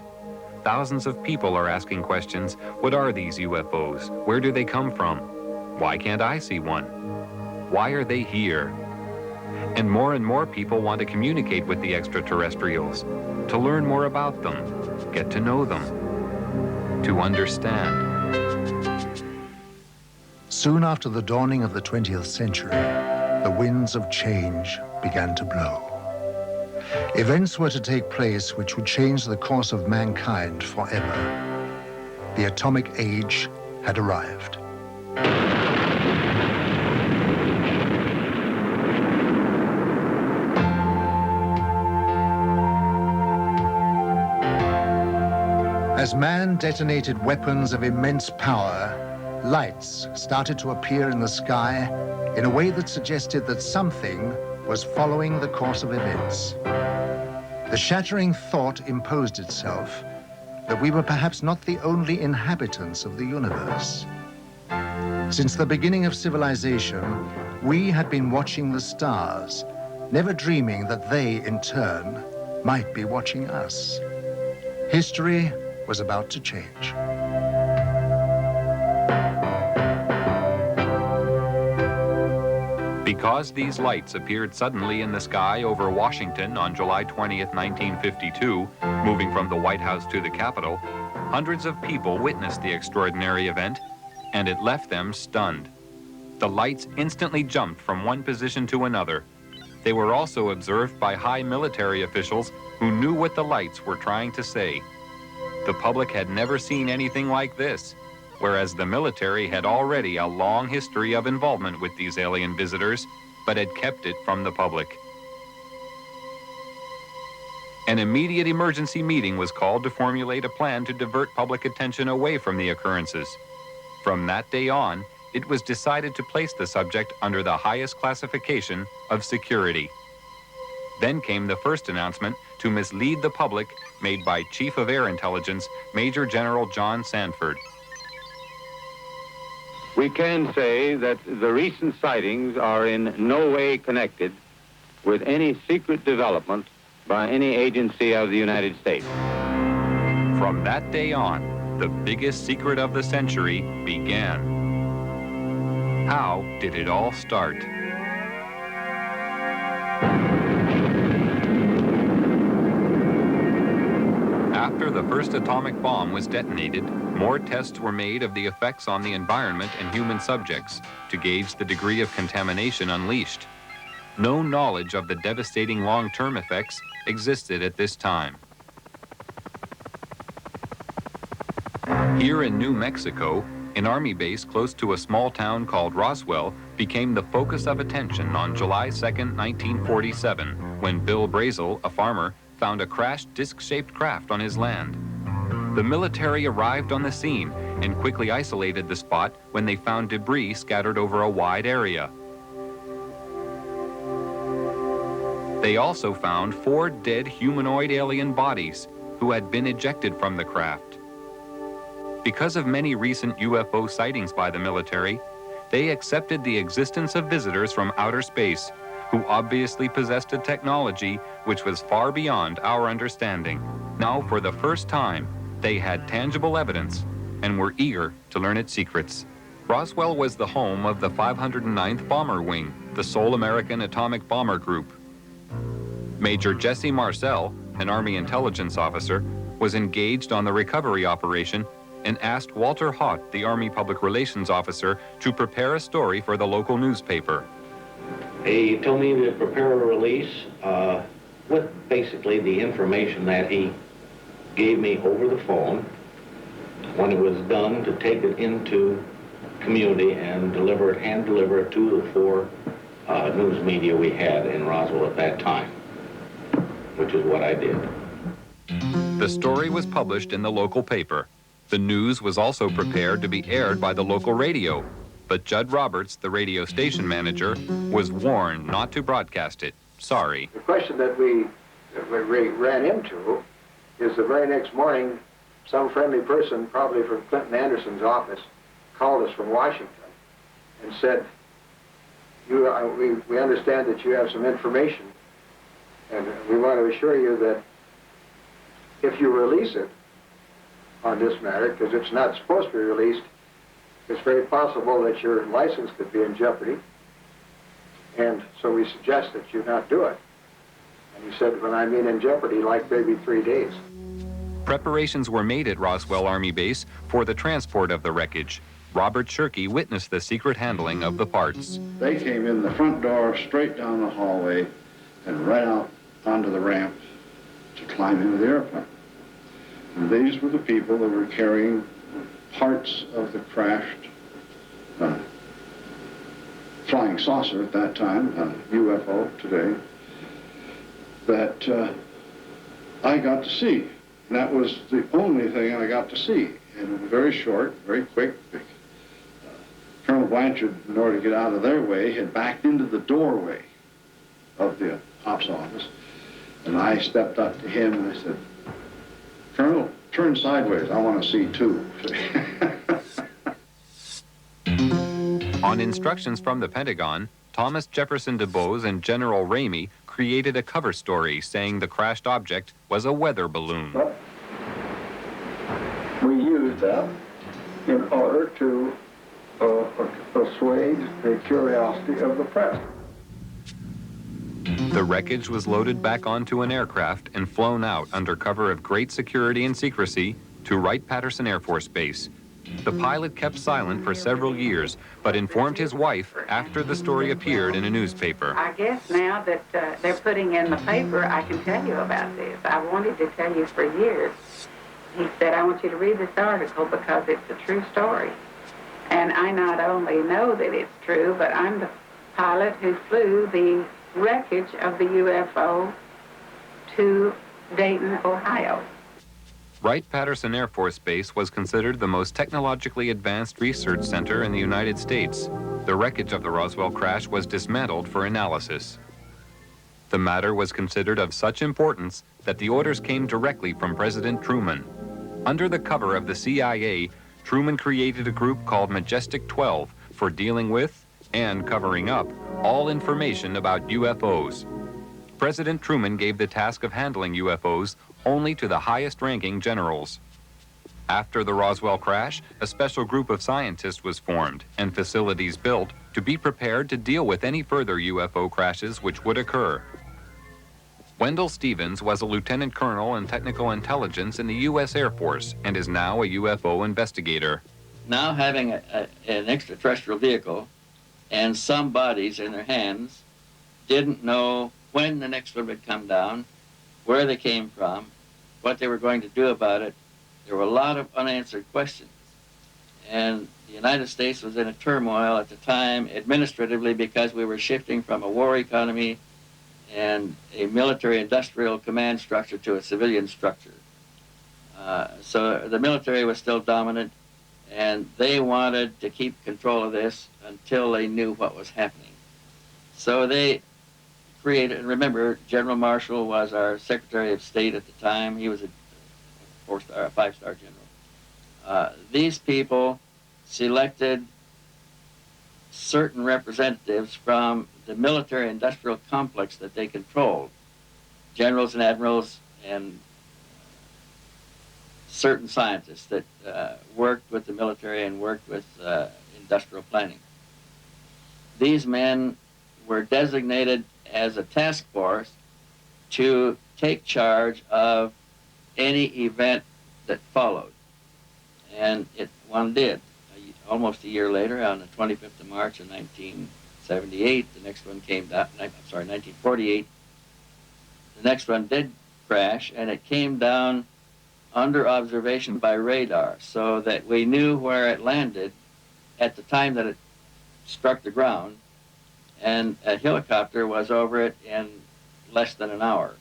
Thousands of people are asking questions. What are these UFOs? Where do they come from? Why can't I see one? Why are they here? And more people want to communicate with the extraterrestrials, to learn more about them, get to know them, to understand. Soon after the dawning of the 20th century, the winds of change began to blow. Events were to take place which would change the course of mankind forever. The atomic age had arrived. As man detonated weapons of immense power, lights started to appear in the sky in a way that suggested that something was following the course of events. The shattering thought imposed itself that we were perhaps not the only inhabitants of the universe. Since the beginning of civilization, we had been watching the stars, never dreaming that they, in turn, might be watching us. History was about to change. Because these lights appeared suddenly in the sky over Washington on July 20th, 1952, moving from the White House to the Capitol, hundreds of people witnessed the extraordinary event, and it left them stunned. The lights instantly jumped from one position to another. They were also observed by high military officials who knew what the lights were trying to say. The public had never seen anything like this, whereas the military had already a long history of involvement with these alien visitors, but had kept it from the public. An immediate emergency meeting was called to formulate a plan to divert public attention away from the occurrences. From that day on, it was decided to place the subject under the highest classification of security. Then came the first announcement to mislead the public made by Chief of Air Intelligence, Major General John Sanford. We can say that the recent sightings are in no way connected with any secret development by any agency of the United States. From that day on, the biggest secret of the century began. How did it all start? After the first atomic bomb was detonated, more tests were made of the effects on the environment and human subjects to gauge the degree of contamination unleashed. no knowledge of the devastating long-term effects existed at this time. Here in New Mexico, an Army base close to a small town called Roswell became the focus of attention on July 2nd, 1947, when Bill Brazel, a farmer, found a crashed disc-shaped craft on his land. The military arrived on the scene and quickly isolated the spot when they found debris scattered over a wide area. They also found 4 dead humanoid alien bodies who had been ejected from the craft. Because of many recent UFO sightings by the military, they accepted the existence of visitors from outer space who obviously possessed a technology which was far beyond our understanding. Now, for the first time, they had tangible evidence and were eager to learn its secrets. Roswell was the home of the 509th Bomber Wing, the sole American atomic bomber group. Major Jesse Marcel, an Army intelligence officer, was engaged on the recovery operation and asked Walter Haught, the Army Public Relations Officer, to prepare a story for the local newspaper. He told me to prepare a release with basically the information that he gave me over the phone. When it was done, to take it into community and hand deliver it to the 4 news media we had in Roswell at that time, which is what I did. The story was published in the local paper. The news was also prepared to be aired by the local radio, but Judd Roberts, the radio station manager, was warned not to broadcast it. Sorry. The question that we ran into is the very next morning, some friendly person, probably from Clinton Anderson's office, called us from Washington and said, we understand that you have some information, and we want to assure you that if you release it on this matter, because it's not supposed to be released, it's very possible that your license could be in jeopardy, and so we suggest that you not do it. And he said, when I mean in jeopardy, like maybe 3 days. Preparations were made at Roswell Army Base for the transport of the wreckage. Robert Shirkey witnessed the secret handling of the parts. They came in the front door, straight down the hallway, and right out onto the ramp to climb into the airplane. And these were the people that were carrying parts of the crashed flying saucer at that time, UFO today, that I got to see. And that was the only thing I got to see. And it was very short, very quick. Colonel Blanchard, in order to get out of their way, had backed into the doorway of the ops office. And I stepped up to him and I said, Colonel, turn sideways. I want to see too. On instructions from the Pentagon, Thomas Jefferson DuBose and General Ramey created a cover story saying the crashed object was a weather balloon. But we used that in order to persuade the curiosity of the press. The wreckage was loaded back onto an aircraft and flown out under cover of great security and secrecy to Wright-Patterson Air Force Base. The pilot kept silent for several years, but informed his wife after the story appeared in a newspaper. I guess now that they're putting in the paper, I can tell you about this. I wanted to tell you for years. He said, I want you to read this article because it's a true story. And I not only know that it's true, but I'm the pilot who flew the wreckage of the UFO to Dayton, Ohio. Wright-Patterson Air Force Base was considered the most technologically advanced research center in the United States. The wreckage of the Roswell crash was dismantled for analysis. The matter was considered of such importance that the orders came directly from President Truman. Under the cover of the CIA, Truman created a group called Majestic 12 for dealing with and covering up all information about UFOs. President Truman gave the task of handling UFOs only to the highest-ranking generals. After the Roswell crash, a special group of scientists was formed and facilities built to be prepared to deal with any further UFO crashes which would occur. Wendell Stevens was a lieutenant colonel in technical intelligence in the U.S. Air Force and is now a UFO investigator. Now having an extraterrestrial vehicle and some bodies in their hands didn't know when the next one would come down, where they came from, what they were going to do about it. There were a lot of unanswered questions. And the United States was in a turmoil at the time administratively because we were shifting from a war economy and a military-industrial command structure to a civilian structure. So the military was still dominant, and they wanted to keep control of this until they knew what was happening. So they created, and remember, General Marshall was our Secretary of State at the time. He was a four-star, a five-star general. These people selected certain representatives from the military-industrial complex that they controlled, generals and admirals and certain scientists that worked with the military and worked with industrial planning. These men were designated as a task force to take charge of any event that followed. And one did. Almost a year later, on the 25th of March of 1978, the next one came down, 1948, the next one did crash, and it came down under observation by radar, so that we knew where it landed at the time that it struck the ground, and a helicopter was over it in less than an hour.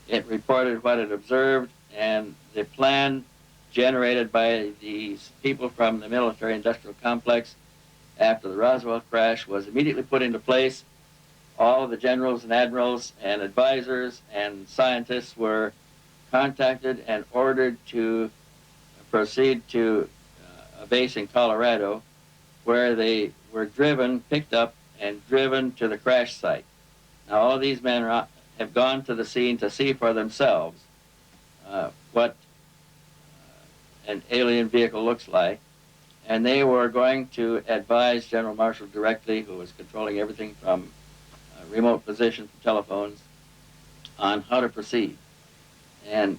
It reported what it observed, and the plan generated by these people from the military-industrial complex after the Roswell crash was immediately put into place. All of the generals and admirals and advisors and scientists were contacted and ordered to proceed to a base in Colorado, where they were picked up and driven to the crash site. Now, all of these men have gone to the scene to see for themselves what an alien vehicle looks like, and they were going to advise General Marshall directly, who was controlling everything from remote position from telephones, on how to proceed. And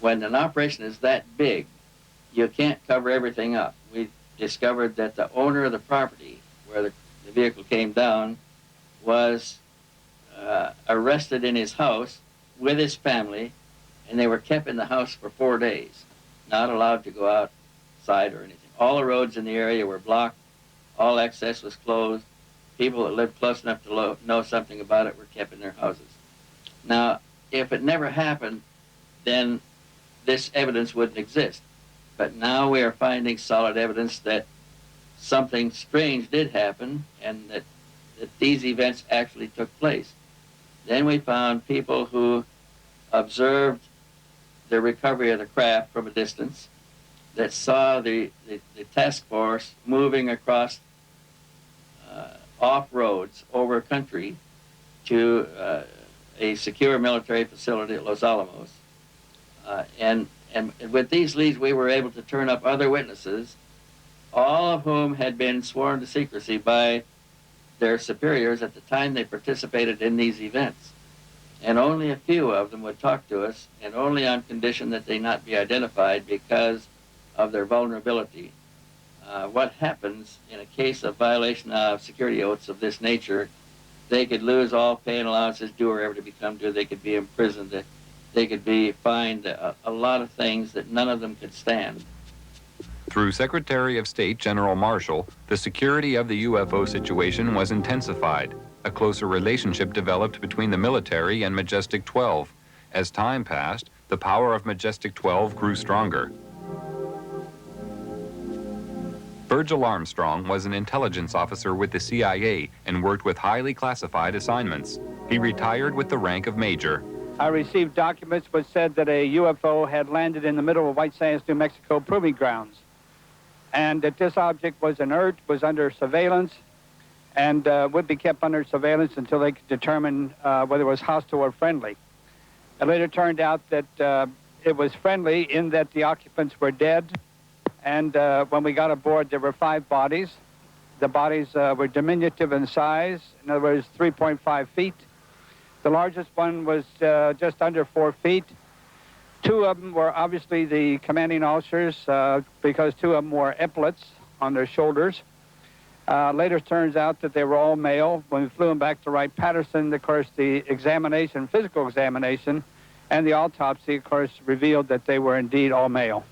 when an operation is that big, you can't cover everything up. We discovered that the owner of the property where the vehicle came down was arrested in his house with his family, and they were kept in the house for 4 days, not allowed to go outside or anything. All the roads in the area were blocked. All access was closed. People that lived close enough to know something about it were kept in their houses. Now, if it never happened, then this evidence wouldn't exist. But now we are finding solid evidence that something strange did happen and that these events actually took place. Then we found people who observed the recovery of the craft from a distance, that saw the task force moving across off roads over country to a secure military facility at Los Alamos. And with these leads, we were able to turn up other witnesses, all of whom had been sworn to secrecy by their superiors at the time they participated in these events. And only a few of them would talk to us, and only on condition that they not be identified because of their vulnerability. What happens in a case of violation of security oaths of this nature, they could lose all pay and allowances due or ever to become due. They could be imprisoned. They could be fined a lot of things that none of them could stand. Through Secretary of State General Marshall, the security of the UFO situation was intensified. A closer relationship developed between the military and Majestic 12. As time passed, the power of Majestic 12 grew stronger. Virgil Armstrong was an intelligence officer with the CIA and worked with highly classified assignments. He retired with the rank of major. I received documents which said that a UFO had landed in the middle of White Sands, New Mexico proving grounds, and that this object was inert, was under surveillance, and would be kept under surveillance until they could determine whether it was hostile or friendly. It later turned out that it was friendly in that the occupants were dead, and when we got aboard, there were 5 bodies. The bodies were diminutive in size, in other words, 3.5 feet. The largest one was just under 4 feet. 2 of them were obviously the commanding officers because 2 of them wore epaulets on their shoulders. Later turns out that they were all male. When we flew them back to Wright-Patterson, of course, the examination, physical examination, and the autopsy, of course, revealed that they were indeed all male.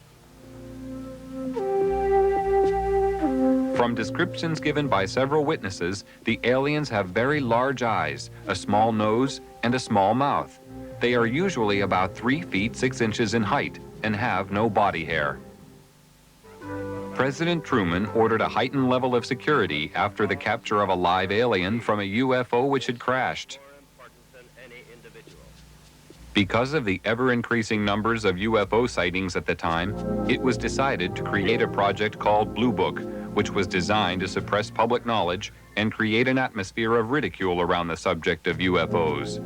From descriptions given by several witnesses, the aliens have very large eyes, a small nose, and a small mouth. They are usually about 3 feet 6 inches in height and have no body hair. President Truman ordered a heightened level of security after the capture of a live alien from a UFO which had crashed. Because of the ever-increasing numbers of UFO sightings at the time, it was decided to create a project called Blue Book, which was designed to suppress public knowledge and create an atmosphere of ridicule around the subject of UFOs.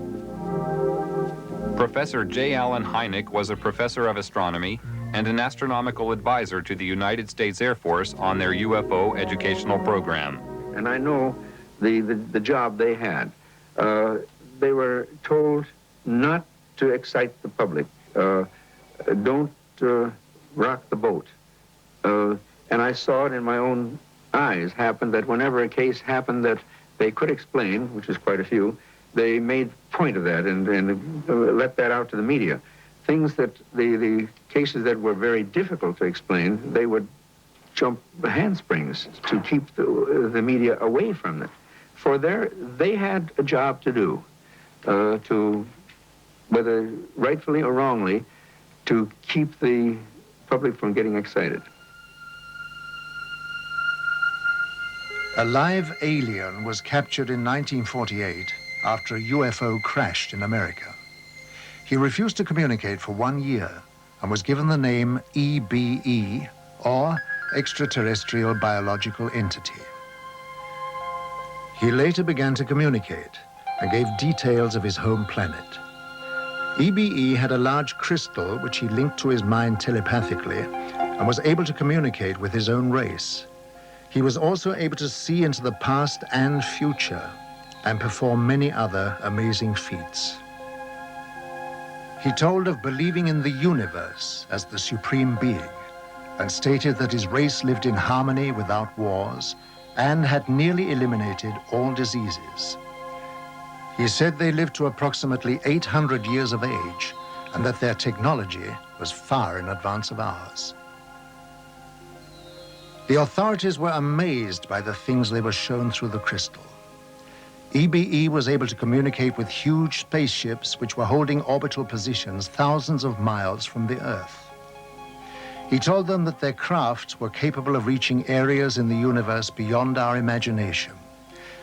Professor J. Allen Hynek was a professor of astronomy and an astronomical advisor to the United States Air Force on their UFO educational program. And I know the job they had. They were told not to excite the public. Don't rock the boat. And I saw it in my own eyes happen that whenever a case happened that they could explain, which is quite a few, they made point of that and let that out to the media. Things that the cases that were very difficult to explain, they would jump handsprings to keep the media away from it. For they had a job to do, to, whether rightfully or wrongly, to keep the public from getting excited. A live alien was captured in 1948 after a UFO crashed in America. He refused to communicate for 1 year and was given the name EBE, or Extraterrestrial Biological Entity. He later began to communicate and gave details of his home planet. EBE had a large crystal which he linked to his mind telepathically and was able to communicate with his own race. He was also able to see into the past and future and perform many other amazing feats. He told of believing in the universe as the supreme being and stated that his race lived in harmony without wars and had nearly eliminated all diseases. He said they lived to approximately 800 years of age and that their technology was far in advance of ours. The authorities were amazed by the things they were shown through the crystal. EBE was able to communicate with huge spaceships which were holding orbital positions thousands of miles from the Earth. He told them that their craft were capable of reaching areas in the universe beyond our imagination,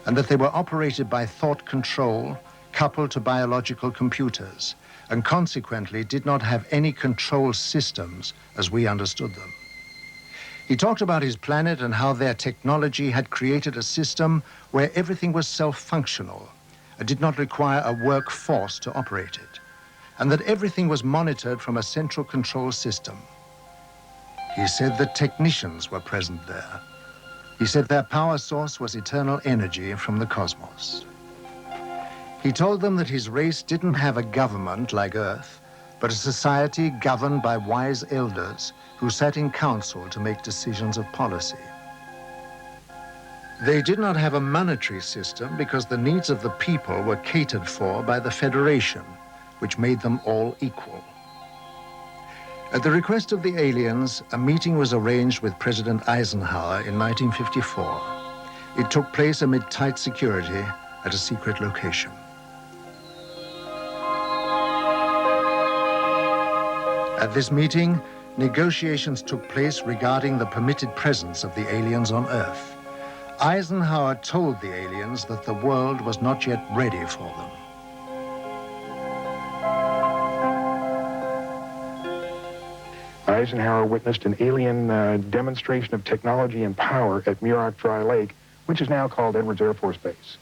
and that they were operated by thought control coupled to biological computers, and consequently did not have any control systems as we understood them. He talked about his planet and how their technology had created a system where everything was self-functional and did not require a workforce to operate it, and that everything was monitored from a central control system. He said that technicians were present there. He said their power source was eternal energy from the cosmos. He told them that his race didn't have a government like Earth, but a society governed by wise elders who sat in council to make decisions of policy. They did not have a monetary system because the needs of the people were catered for by the Federation, which made them all equal. At the request of the aliens, a meeting was arranged with President Eisenhower in 1954. It took place amid tight security at a secret location. At this meeting, negotiations took place regarding the permitted presence of the aliens on Earth. Eisenhower told the aliens that the world was not yet ready for them. Eisenhower witnessed an alien demonstration of technology and power at Muroc Dry Lake, which is now called Edwards Air Force Base.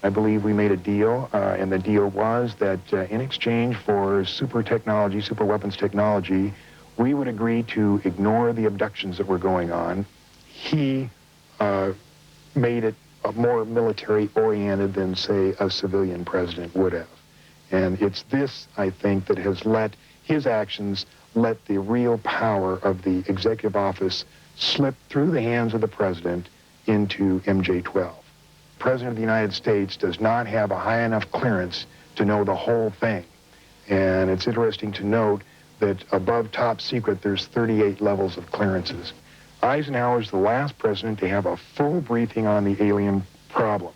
I believe we made a deal, and the deal was that in exchange for super technology, super weapons technology, we would agree to ignore the abductions that were going on. He made it more military-oriented than, say, a civilian president would have. And it's this, I think, that has let his actions let the real power of the executive office slip through the hands of the president into MJ-12. The President of the United States does not have a high enough clearance to know the whole thing. And it's interesting to note that above top secret, there's 38 levels of clearances. Eisenhower's the last president to have a full briefing on the alien problem.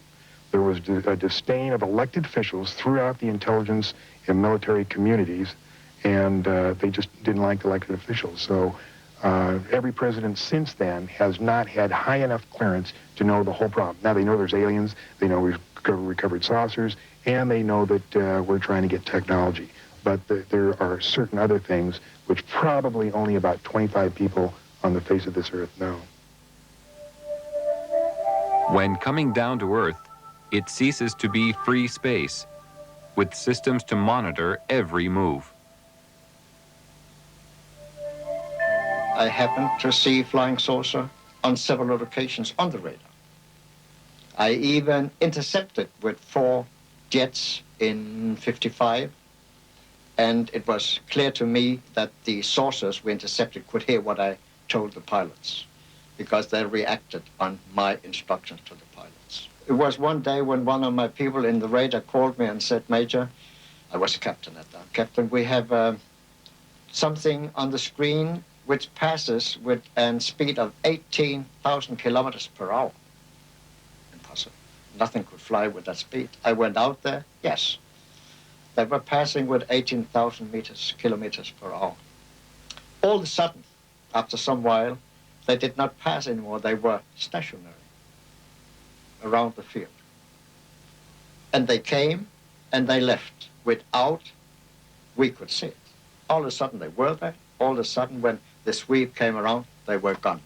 There was a disdain of elected officials throughout the intelligence and military communities, and they just didn't like elected officials. So every president since then has not had high enough clearance to know the whole problem. Now they know there's aliens, they know we've recovered saucers, and they know that we're trying to get technology. But there are certain other things which probably only about 25 people on the face of this earth know. When coming down to Earth, it ceases to be free space, with systems to monitor every move. I happened to see flying saucer on several occasions on the radar. I even intercepted with 4 jets in '55, and it was clear to me that the saucers we intercepted could hear what I told the pilots, because they reacted on my instructions to the pilots. It was one day when one of my people in the radar called me and said, "Major," I was a captain at that, "Captain, we have something on the screen which passes with a speed of 18,000 kilometers per hour. Impossible. Nothing could fly with that speed. I went out there, yes. They were passing with 18,000 kilometers per hour. All of a sudden, after some while, they did not pass anymore. They were stationary around the field. And they came and they left without we could see it. All of a sudden they were there. All of a sudden when the sweep came around, they were gone.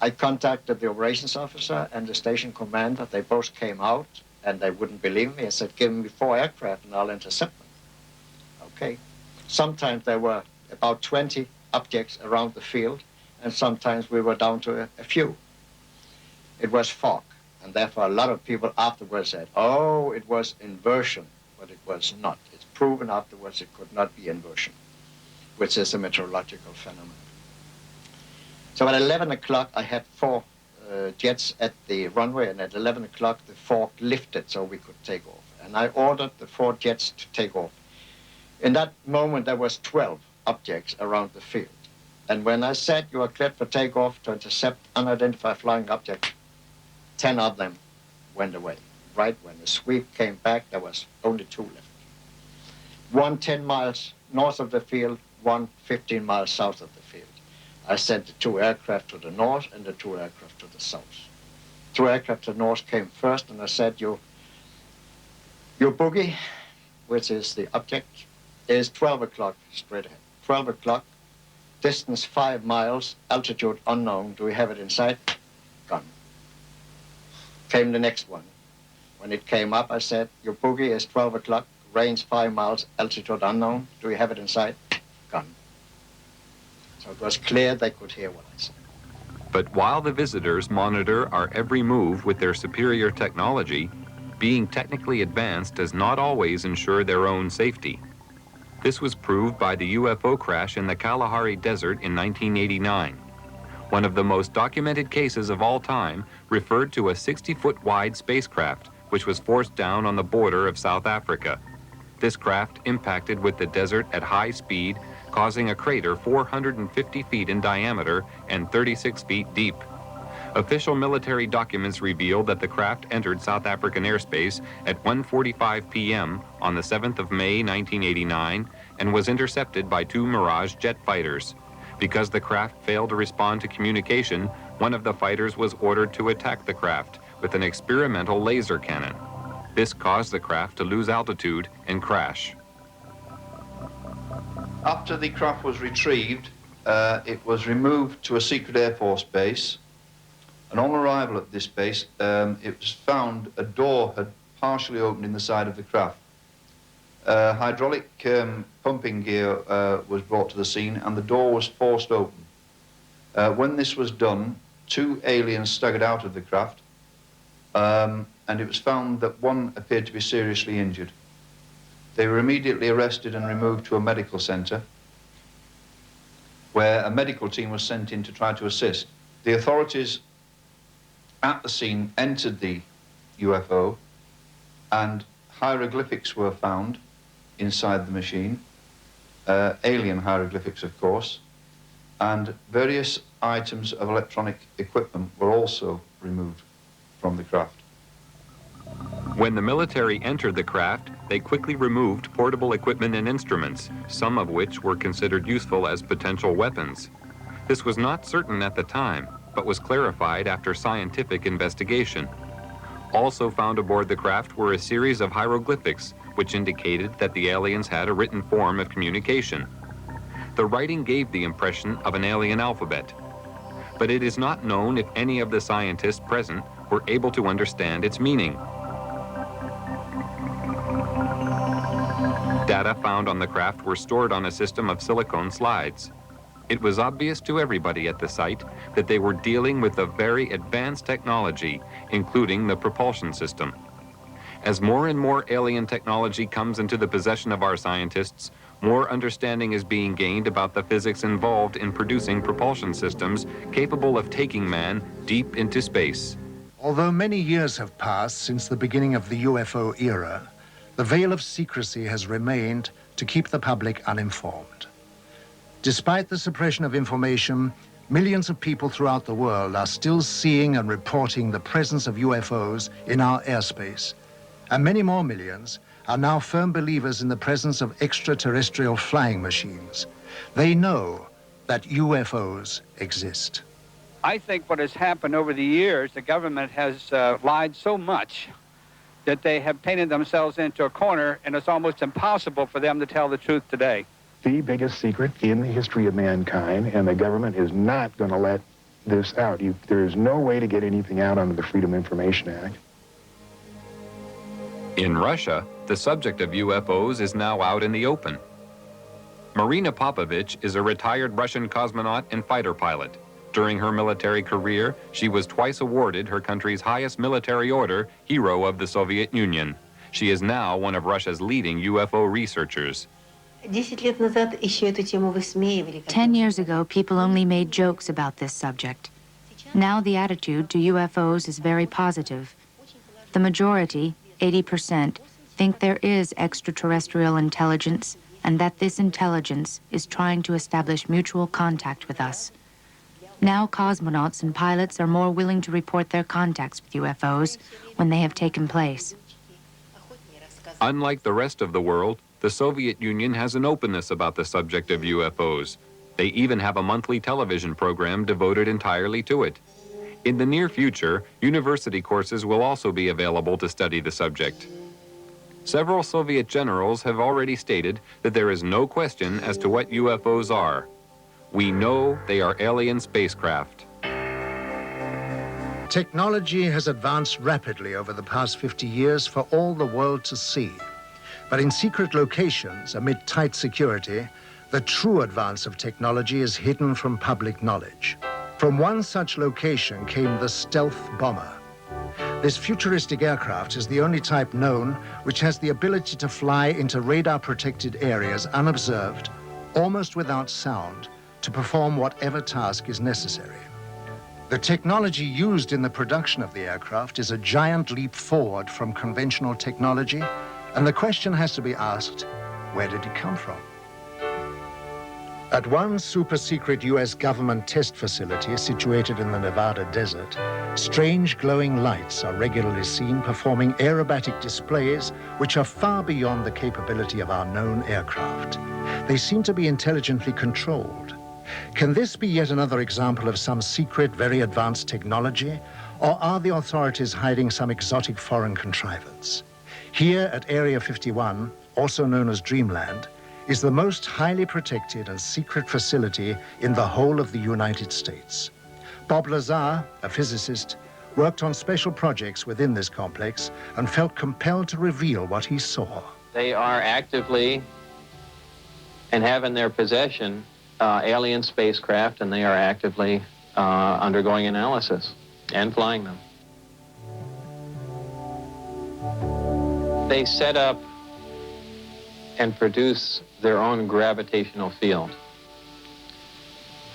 I contacted the operations officer and the station commander. They both came out and they wouldn't believe me. I said, "Give me 4 aircraft and I'll intercept them." Okay. Sometimes there were about 20 objects around the field, and sometimes we were down to a few. It was fog, and therefore a lot of people afterwards said, "Oh, it was inversion," but it was not. It's proven afterwards it could not be inversion, which is a meteorological phenomenon. So at 11 o'clock, I had 4 jets at the runway, and at 11 o'clock, the fog lifted so we could take off. And I ordered the 4 jets to take off. In that moment, there was 12 objects around the field. And when I said you are cleared for takeoff to intercept unidentified flying objects, 10 of them went away. Right when the sweep came back, there was only 2 left. One 10 miles north of the field, one 15 miles south of the field. I sent the 2 aircraft to the north and the 2 aircraft to the south. 2 aircraft to the north came first, and I said, your boogie, which is the object, is 12 o'clock straight ahead. 12 o'clock, distance 5 miles, altitude unknown. Do we have it in sight? Gone. Came the next one. When it came up, I said, your boogie is 12 o'clock, range 5 miles, altitude unknown. Do we have it in sight? Gone. So it was clear they could hear what I said. But while the visitors monitor our every move with their superior technology, being technically advanced does not always ensure their own safety. This was proved by the UFO crash in the Kalahari Desert in 1989. One of the most documented cases of all time referred to a 60-foot wide spacecraft which was forced down on the border of South Africa. This craft impacted with the desert at high speed, causing a crater 450 feet in diameter and 36 feet deep. Official military documents revealed that the craft entered South African airspace at 1:45 p.m. on the 7th of May, 1989, and was intercepted by 2 Mirage jet fighters. Because the craft failed to respond to communication, one of the fighters was ordered to attack the craft with an experimental laser cannon. This caused the craft to lose altitude and crash. After the craft was retrieved, it was removed to a secret Air Force base. And on arrival at this base, it was found a door had partially opened in the side of the craft. Hydraulic pumping gear was brought to the scene, and the door was forced open. When this was done, 2 aliens staggered out of the craft, and it was found that one appeared to be seriously injured. They were immediately arrested and removed to a medical center, where a medical team was sent in to try to assist. The authorities at the scene entered the UFO, and hieroglyphics were found inside the machine, alien hieroglyphics, of course, and various items of electronic equipment were also removed from the craft. When the military entered the craft, they quickly removed portable equipment and instruments, some of which were considered useful as potential weapons. This was not certain at the time, but was clarified after scientific investigation. Also found aboard the craft were a series of hieroglyphics, which indicated that the aliens had a written form of communication. The writing gave the impression of an alien alphabet, but it is not known if any of the scientists present were able to understand its meaning. Data found on the craft were stored on a system of silicone slides. It was obvious to everybody at the site that they were dealing with a very advanced technology, including the propulsion system. As more and more alien technology comes into the possession of our scientists, more understanding is being gained about the physics involved in producing propulsion systems capable of taking man deep into space. Although many years have passed since the beginning of the UFO era, the veil of secrecy has remained to keep the public uninformed. Despite the suppression of information, millions of people throughout the world are still seeing and reporting the presence of UFOs in our airspace, and many more millions are now firm believers in the presence of extraterrestrial flying machines. They know that UFOs exist. I think what has happened over the years, the government has lied so much that they have painted themselves into a corner, and it's almost impossible for them to tell the truth today. The biggest secret in the history of mankind, and the government is not going to let this out. There is no way to get anything out under the Freedom of Information Act. In Russia, the subject of UFOs is now out in the open. Marina Popovich is a retired Russian cosmonaut and fighter pilot. During her military career, she was twice awarded her country's highest military order, Hero of the Soviet Union. She is now one of Russia's leading UFO researchers. 10 years ago, people only made jokes about this subject. Now the attitude to UFOs is very positive. The majority, 80%, think there is extraterrestrial intelligence and that this intelligence is trying to establish mutual contact with us. Now cosmonauts and pilots are more willing to report their contacts with UFOs when they have taken place. Unlike the rest of the world, the Soviet Union has an openness about the subject of UFOs. They even have a monthly television program devoted entirely to it. In the near future, university courses will also be available to study the subject. Several Soviet generals have already stated that there is no question as to what UFOs are. We know they are alien spacecraft. Technology has advanced rapidly over the past 50 years for all the world to see. But in secret locations, amid tight security, the true advance of technology is hidden from public knowledge. From one such location came the stealth bomber. This futuristic aircraft is the only type known which has the ability to fly into radar-protected areas unobserved, almost without sound, to perform whatever task is necessary. The technology used in the production of the aircraft is a giant leap forward from conventional technology, and the question has to be asked, where did it come from? At one super-secret US government test facility situated in the Nevada desert, strange glowing lights are regularly seen performing aerobatic displays which are far beyond the capability of our known aircraft. They seem to be intelligently controlled. Can this be yet another example of some secret, very advanced technology, or are the authorities hiding some exotic foreign contrivance? Here at Area 51, also known as Dreamland, is the most highly protected and secret facility in the whole of the United States. Bob Lazar, a physicist, worked on special projects within this complex and felt compelled to reveal what he saw. They are actively and have in their possession alien spacecraft, and they are actively undergoing analysis and flying them. They set up and produce their own gravitational field.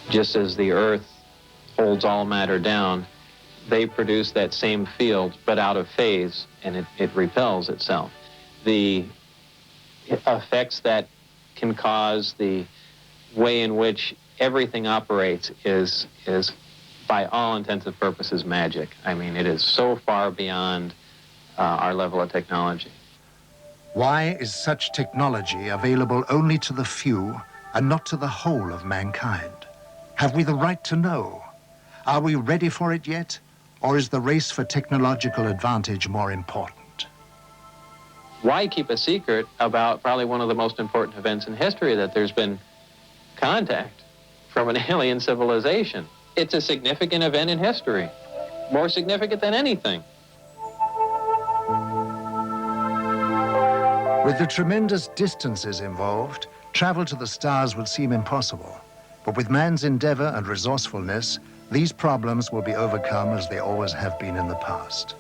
Just as the Earth holds all matter down, they produce that same field, but out of phase, and it repels itself. The effects that can cause, the way in which everything operates is by all intents and purposes, magic. I mean, it is so far beyond our level of technology. Why is such technology available only to the few and not to the whole of mankind? Have we the right to know? Are we ready for it yet? Or is the race for technological advantage more important? Why keep a secret about probably one of the most important events in history, that there's been contact from an alien civilization? It's a significant event in history, more significant than anything. With the tremendous distances involved, travel to the stars would seem impossible. But with man's endeavor and resourcefulness, these problems will be overcome as they always have been in the past.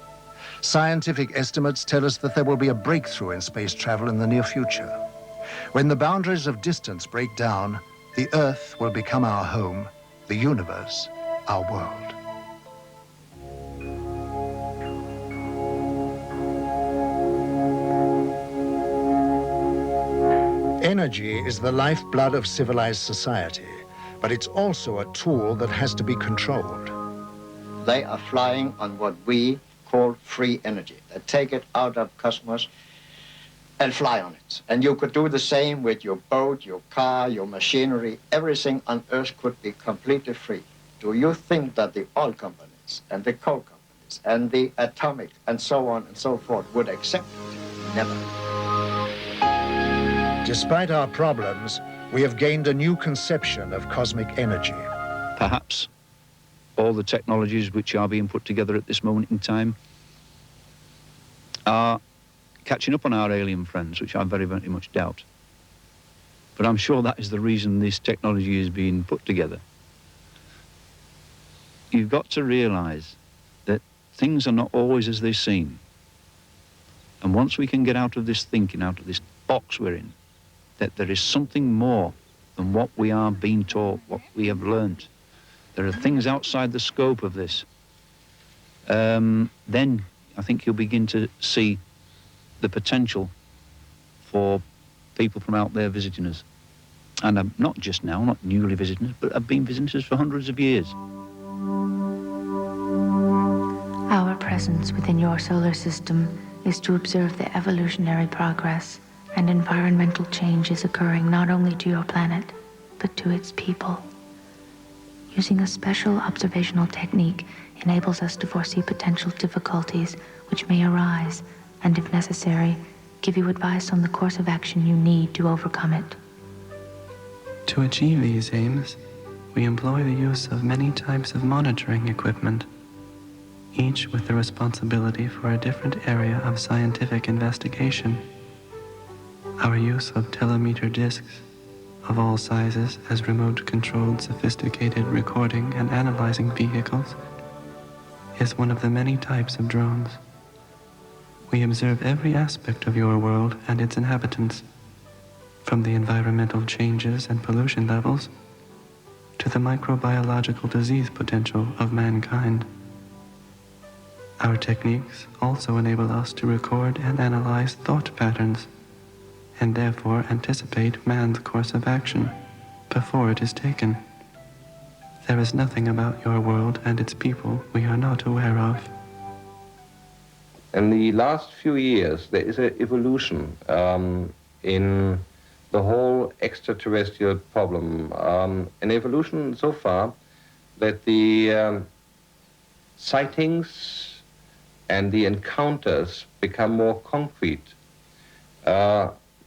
Scientific estimates tell us that there will be a breakthrough in space travel in the near future. When the boundaries of distance break down, the Earth will become our home, the universe our world. Energy is the lifeblood of civilized society, but it's also a tool that has to be controlled. They are flying on what we call free energy. They take it out of cosmos and fly on it. And you could do the same with your boat, your car, your machinery. Everything on Earth could be completely free. Do you think that the oil companies and the coal companies and the atomic and so on and so forth would accept it? Never. Despite our problems, we have gained a new conception of cosmic energy. Perhaps all the technologies which are being put together at this moment in time are catching up on our alien friends, which I very, very much doubt. But I'm sure that is the reason this technology is being put together. You've got to realize that things are not always as they seem. And once we can get out of this thinking, out of this box we're in, that there is something more than what we are being taught, what we have learned. There are things outside the scope of this. Then I think you'll begin to see the potential for people from out there visiting us. And not just now, not newly visiting us, but have been visiting us for hundreds of years. Our presence within your solar system is to observe the evolutionary progress and environmental changes occurring not only to your planet, but to its people. Using a special observational technique enables us to foresee potential difficulties which may arise, and if necessary, give you advice on the course of action you need to overcome it. To achieve these aims, we employ the use of many types of monitoring equipment, each with the responsibility for a different area of scientific investigation. Our use of telemeter discs of all sizes as remote-controlled sophisticated recording and analyzing vehicles is one of the many types of drones. We observe every aspect of your world and its inhabitants, from the environmental changes and pollution levels to the microbiological disease potential of mankind. Our techniques also enable us to record and analyze thought patterns, and therefore anticipate man's course of action before it is taken. There is nothing about your world and its people we are not aware of. In the last few years, there is an evolution in the whole extraterrestrial problem. An evolution so far that the sightings and the encounters become more concrete.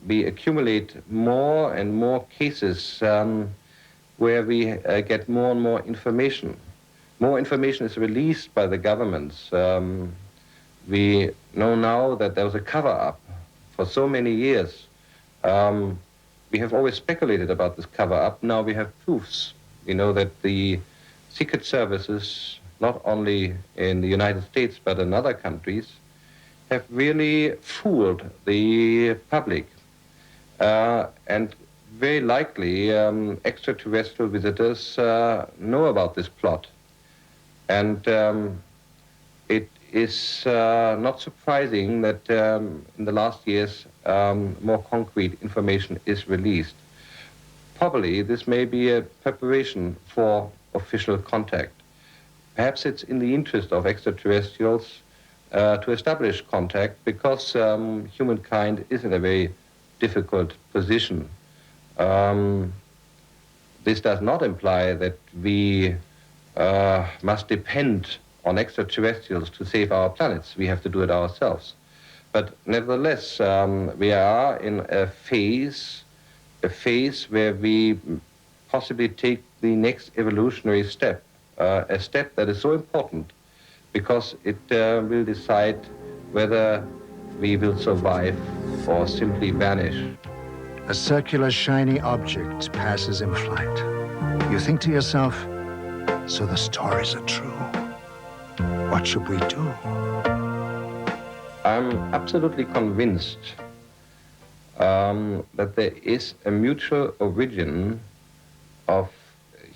We accumulate more and more cases where we get more and more information. More information is released by the governments. We know now that there was a cover-up for so many years. We have always speculated about this cover-up. Now we have proofs. We know that the secret services, not only in the United States but in other countries, have really fooled the public. And very likely extraterrestrial visitors know about this plot. And it is not surprising that in the last years more concrete information is released. Probably this may be a preparation for official contact. Perhaps it's in the interest of extraterrestrials to establish contact because humankind is in a very difficult position. This does not imply that we must depend on extraterrestrials to save our planets. We have to do it ourselves. But nevertheless, we are in a phase where we possibly take the next evolutionary step, a step that is so important because it will decide whether we will survive or simply vanish. A circular, shiny object passes in flight. You think to yourself, so the stories are true. What should we do? I'm absolutely convinced that there is a mutual origin of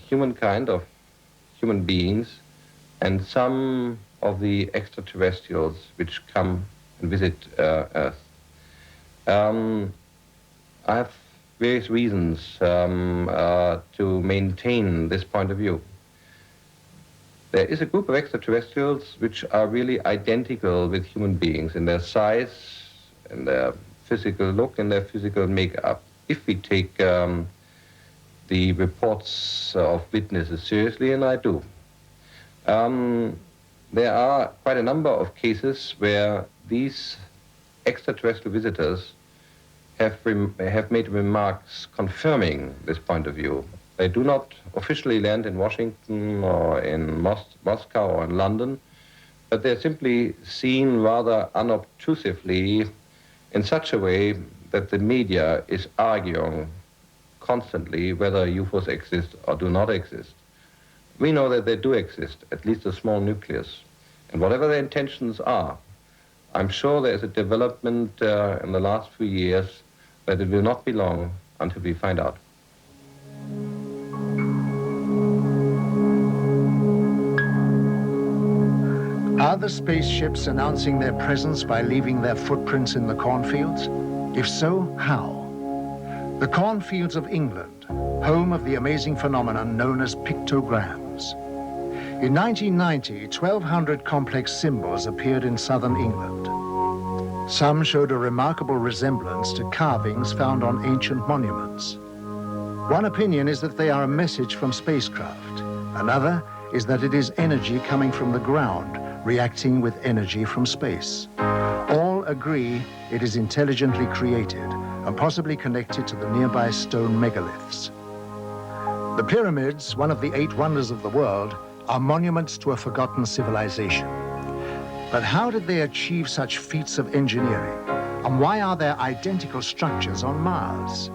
humankind, of human beings, and some of the extraterrestrials which come and visit Earth. I have various reasons to maintain this point of view. There is a group of extraterrestrials which are really identical with human beings in their size, in their physical look, and their physical makeup. If we take the reports of witnesses seriously, and I do. There are quite a number of cases where these extraterrestrial visitors have made remarks confirming this point of view. They do not officially land in Washington or in Moscow or in London, but they're simply seen rather unobtrusively in such a way that the media is arguing constantly whether UFOs exist or do not exist. We know that they do exist, at least a small nucleus. And whatever their intentions are, I'm sure there's a development in the last few years that it will not be long until we find out. Are the spaceships announcing their presence by leaving their footprints in the cornfields? If so, how? The cornfields of England, home of the amazing phenomenon known as pictograms. In 1990, 1,200 complex symbols appeared in southern England. Some showed a remarkable resemblance to carvings found on ancient monuments. One opinion is that they are a message from spacecraft. Another is that it is energy coming from the ground, reacting with energy from space. All agree it is intelligently created and possibly connected to the nearby stone megaliths. The pyramids, one of the 8 wonders of the world, are monuments to a forgotten civilization. But how did they achieve such feats of engineering? And why are there identical structures on Mars?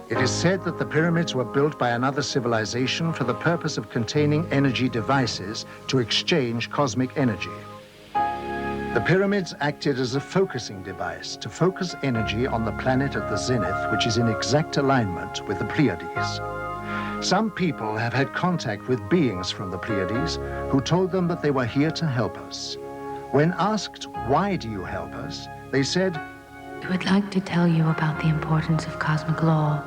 It is said that the pyramids were built by another civilization for the purpose of containing energy devices to exchange cosmic energy. The pyramids acted as a focusing device to focus energy on the planet at the zenith, which is in exact alignment with the Pleiades. Some people have had contact with beings from the Pleiades who told them that they were here to help us. When asked, why do you help us? They said, We would like to tell you about the importance of cosmic law,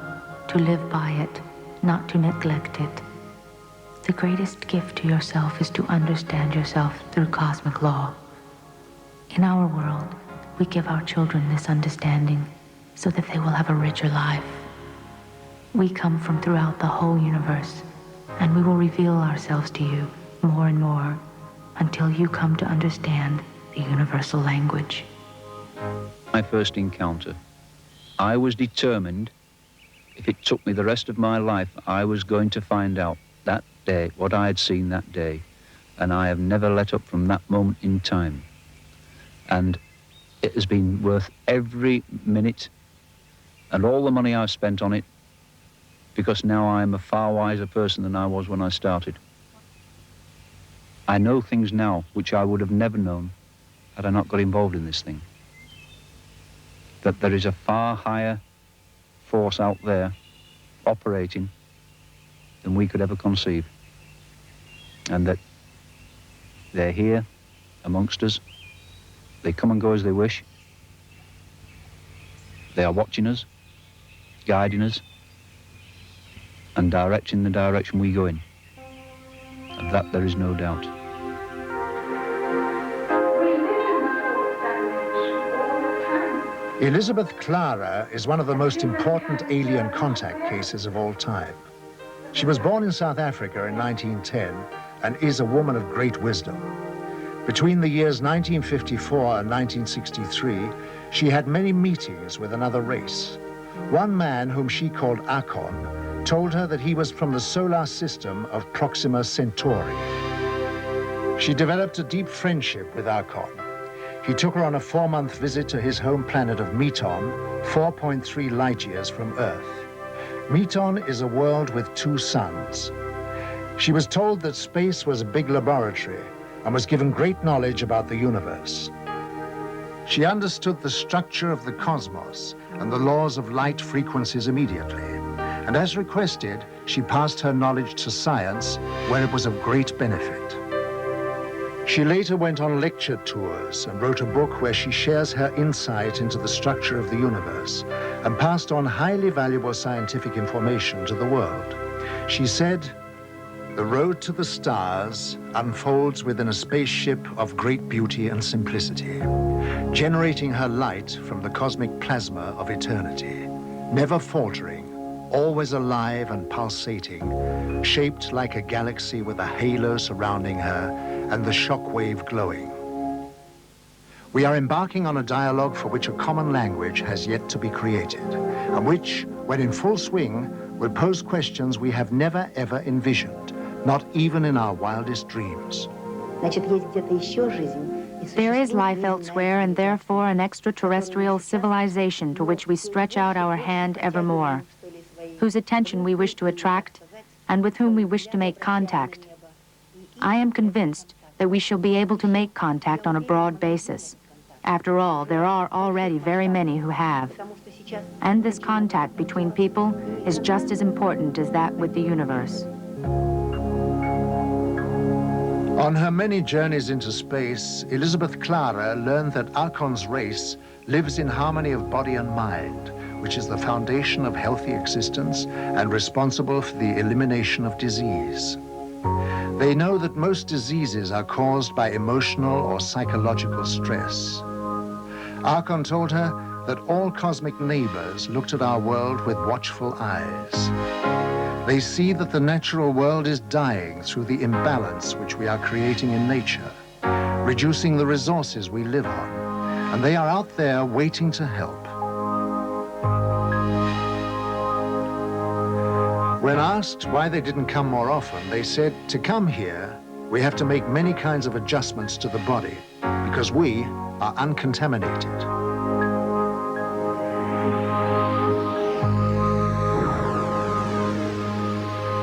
to live by it, not to neglect it. The greatest gift to yourself is to understand yourself through cosmic law. In our world, we give our children this understanding so that they will have a richer life. We come from throughout the whole universe, and we will reveal ourselves to you more and more until you come to understand the universal language. My first encounter, I was determined, if it took me the rest of my life, I was going to find out that day what I had seen that day, and I have never let up from that moment in time. And it has been worth every minute and all the money I've spent on it, because now I am a far wiser person than I was when I started. I know things now which I would have never known had I not got involved in this thing. That there is a far higher force out there operating than we could ever conceive. And that they're here amongst us. They come and go as they wish. They are watching us, guiding us, and directing the direction we go in. Of that there is no doubt. Elizabeth Clara is one of the most important alien contact cases of all time. She was born in South Africa in 1910 and is a woman of great wisdom. Between the years 1954 and 1963, she had many meetings with another race. One man, whom she called Akon, told her that he was from the solar system of Proxima Centauri. She developed a deep friendship with Akon. He took her on a 4-month visit to his home planet of Meton, 4.3 light years from Earth. Meton is a world with 2 suns. She was told that space was a big laboratory and was given great knowledge about the universe. She understood the structure of the cosmos and the laws of light frequencies immediately. And as requested, she passed her knowledge to science, where it was of great benefit. She later went on lecture tours and wrote a book where she shares her insight into the structure of the universe and passed on highly valuable scientific information to the world. She said, "The road to the stars unfolds within a spaceship of great beauty and simplicity, generating her light from the cosmic plasma of eternity, never faltering, always alive and pulsating, shaped like a galaxy with a halo surrounding her and the shock wave glowing. We are embarking on a dialogue for which a common language has yet to be created, and which, when in full swing, will pose questions we have never ever envisioned, not even in our wildest dreams." There is life elsewhere, and therefore an extraterrestrial civilization to which we stretch out our hand evermore, whose attention we wish to attract, and with whom we wish to make contact. I am convinced that we shall be able to make contact on a broad basis. After all, there are already very many who have. And this contact between people is just as important as that with the universe. On her many journeys into space, Elizabeth Clara learned that Akon's race lives in harmony of body and mind, which is the foundation of healthy existence and responsible for the elimination of disease. They know that most diseases are caused by emotional or psychological stress. Akon told her that all cosmic neighbors looked at our world with watchful eyes. They see that the natural world is dying through the imbalance which we are creating in nature, reducing the resources we live on, and they are out there waiting to help. When asked why they didn't come more often, they said, to come here, we have to make many kinds of adjustments to the body because we are uncontaminated.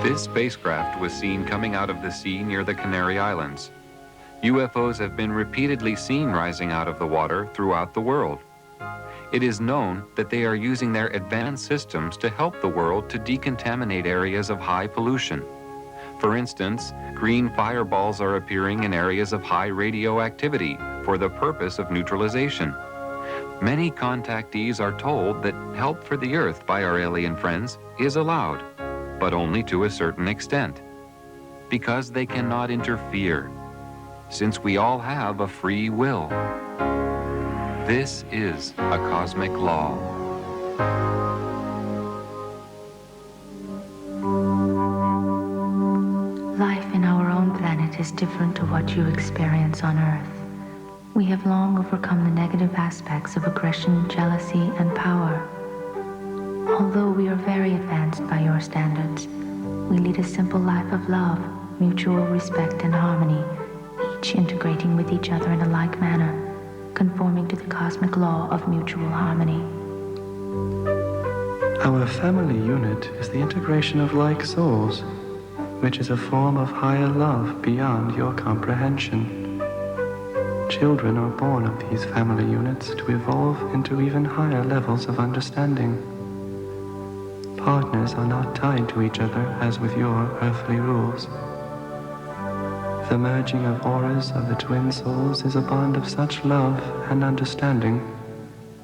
This spacecraft was seen coming out of the sea near the Canary Islands. UFOs have been repeatedly seen rising out of the water throughout the world. It is known that they are using their advanced systems to help the world to decontaminate areas of high pollution. For instance, green fireballs are appearing in areas of high radioactivity for the purpose of neutralization. Many contactees are told that help for the Earth by our alien friends is allowed, but only to a certain extent, because they cannot interfere, since we all have a free will. This is a cosmic law. Life in our own planet is different to what you experience on Earth. We have long overcome the negative aspects of aggression, jealousy, and power. Although we are very advanced by your standards, we lead a simple life of love, mutual respect, and harmony, each integrating with each other in a like manner, conforming to the cosmic law of mutual harmony. Our family unit is the integration of like souls, which is a form of higher love beyond your comprehension. Children are born of these family units to evolve into even higher levels of understanding. Partners are not tied to each other as with your earthly rules. The merging of auras of the twin souls is a bond of such love and understanding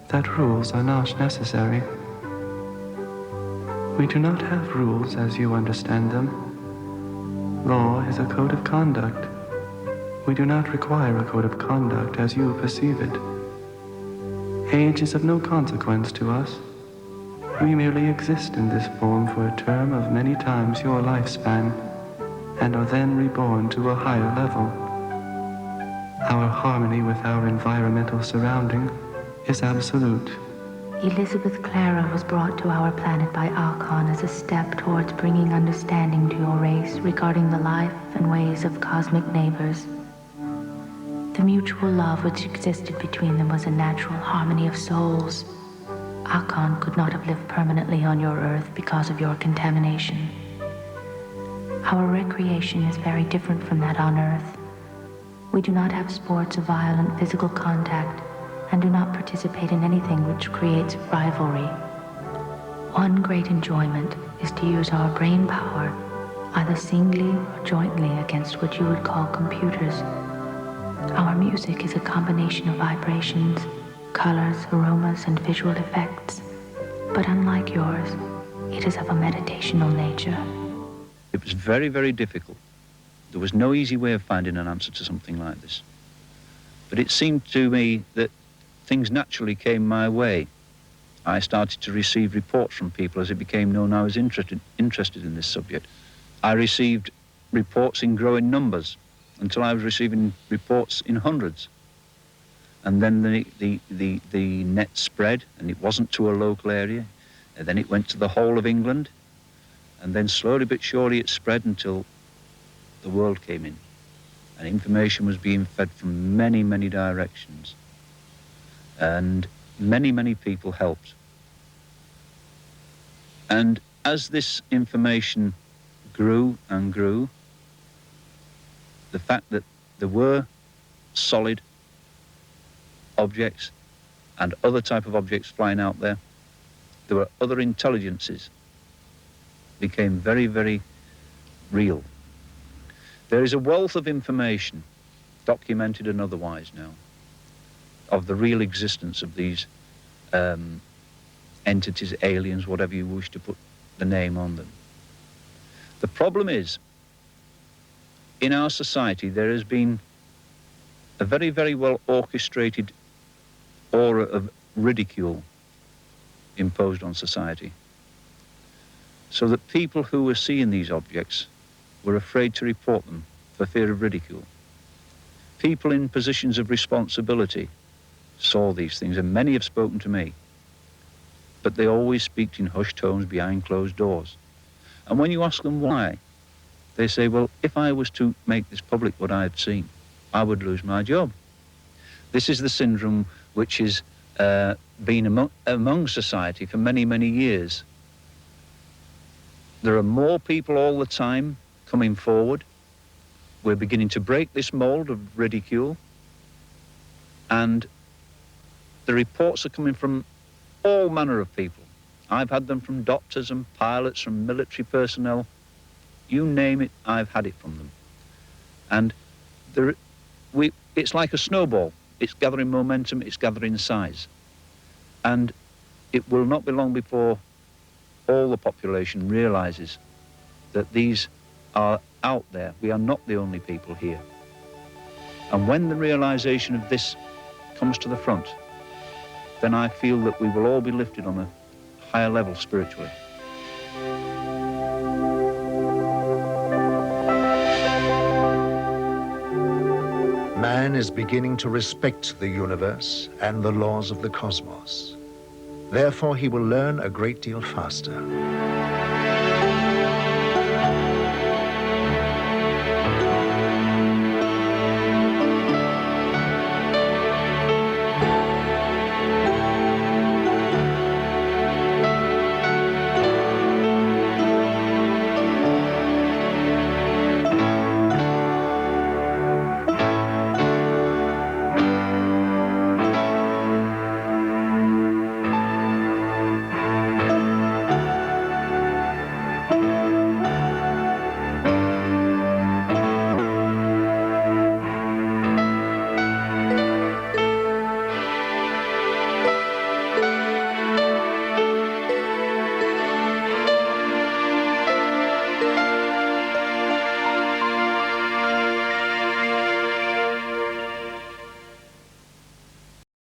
that rules are not necessary. We do not have rules as you understand them. Law is a code of conduct. We do not require a code of conduct as you perceive it. Age is of no consequence to us. We merely exist in this form for a term of many times your lifespan, and are then reborn to a higher level. Our harmony with our environmental surrounding is absolute. Elizabeth Clara was brought to our planet by Archon as a step towards bringing understanding to your race regarding the life and ways of cosmic neighbors. The mutual love which existed between them was a natural harmony of souls. Archon could not have lived permanently on your Earth because of your contamination. Our recreation is very different from that on Earth. We do not have sports of violent physical contact and do not participate in anything which creates rivalry. One great enjoyment is to use our brain power, either singly or jointly, against what you would call computers. Our music is a combination of vibrations, colors, aromas, and visual effects. But unlike yours, it is of a meditational nature. It was very, very difficult. There was no easy way of finding an answer to something like this. But it seemed to me that things naturally came my way. I started to receive reports from people as it became known I was interested in this subject. I received reports in growing numbers until I was receiving reports in hundreds. And then the net spread, and it wasn't to a local area, and then it went to the whole of England, and then slowly but surely it spread until the world came in, and information was being fed from many, many directions, and many, many people helped. And as this information grew and grew, the fact that there were solid objects and other type of objects flying out there, there were other intelligences, became very, very real. There is a wealth of information, documented and otherwise now, of the real existence of these entities, aliens, whatever you wish to put the name on them. The problem is, in our society, there has been a very, very well orchestrated aura of ridicule imposed on society, so that people who were seeing these objects were afraid to report them for fear of ridicule. People in positions of responsibility saw these things, and many have spoken to me, but they always speak in hushed tones behind closed doors. And when you ask them why, they say, well, if I was to make this public what I had seen, I would lose my job. This is the syndrome which has been among society for many, many years. There are more people all the time coming forward. We're beginning to break this mold of ridicule, and the reports are coming from all manner of people. I've had them from doctors and pilots, from military personnel. You name it, I've had it from them. And it's like a snowball. It's gathering momentum, it's gathering size. And it will not be long before all the population realizes that these are out there. We are not the only people here. And when the realization of this comes to the front, then I feel that we will all be lifted on a higher level spiritually. Man is beginning to respect the universe and the laws of the cosmos. Therefore, he will learn a great deal faster.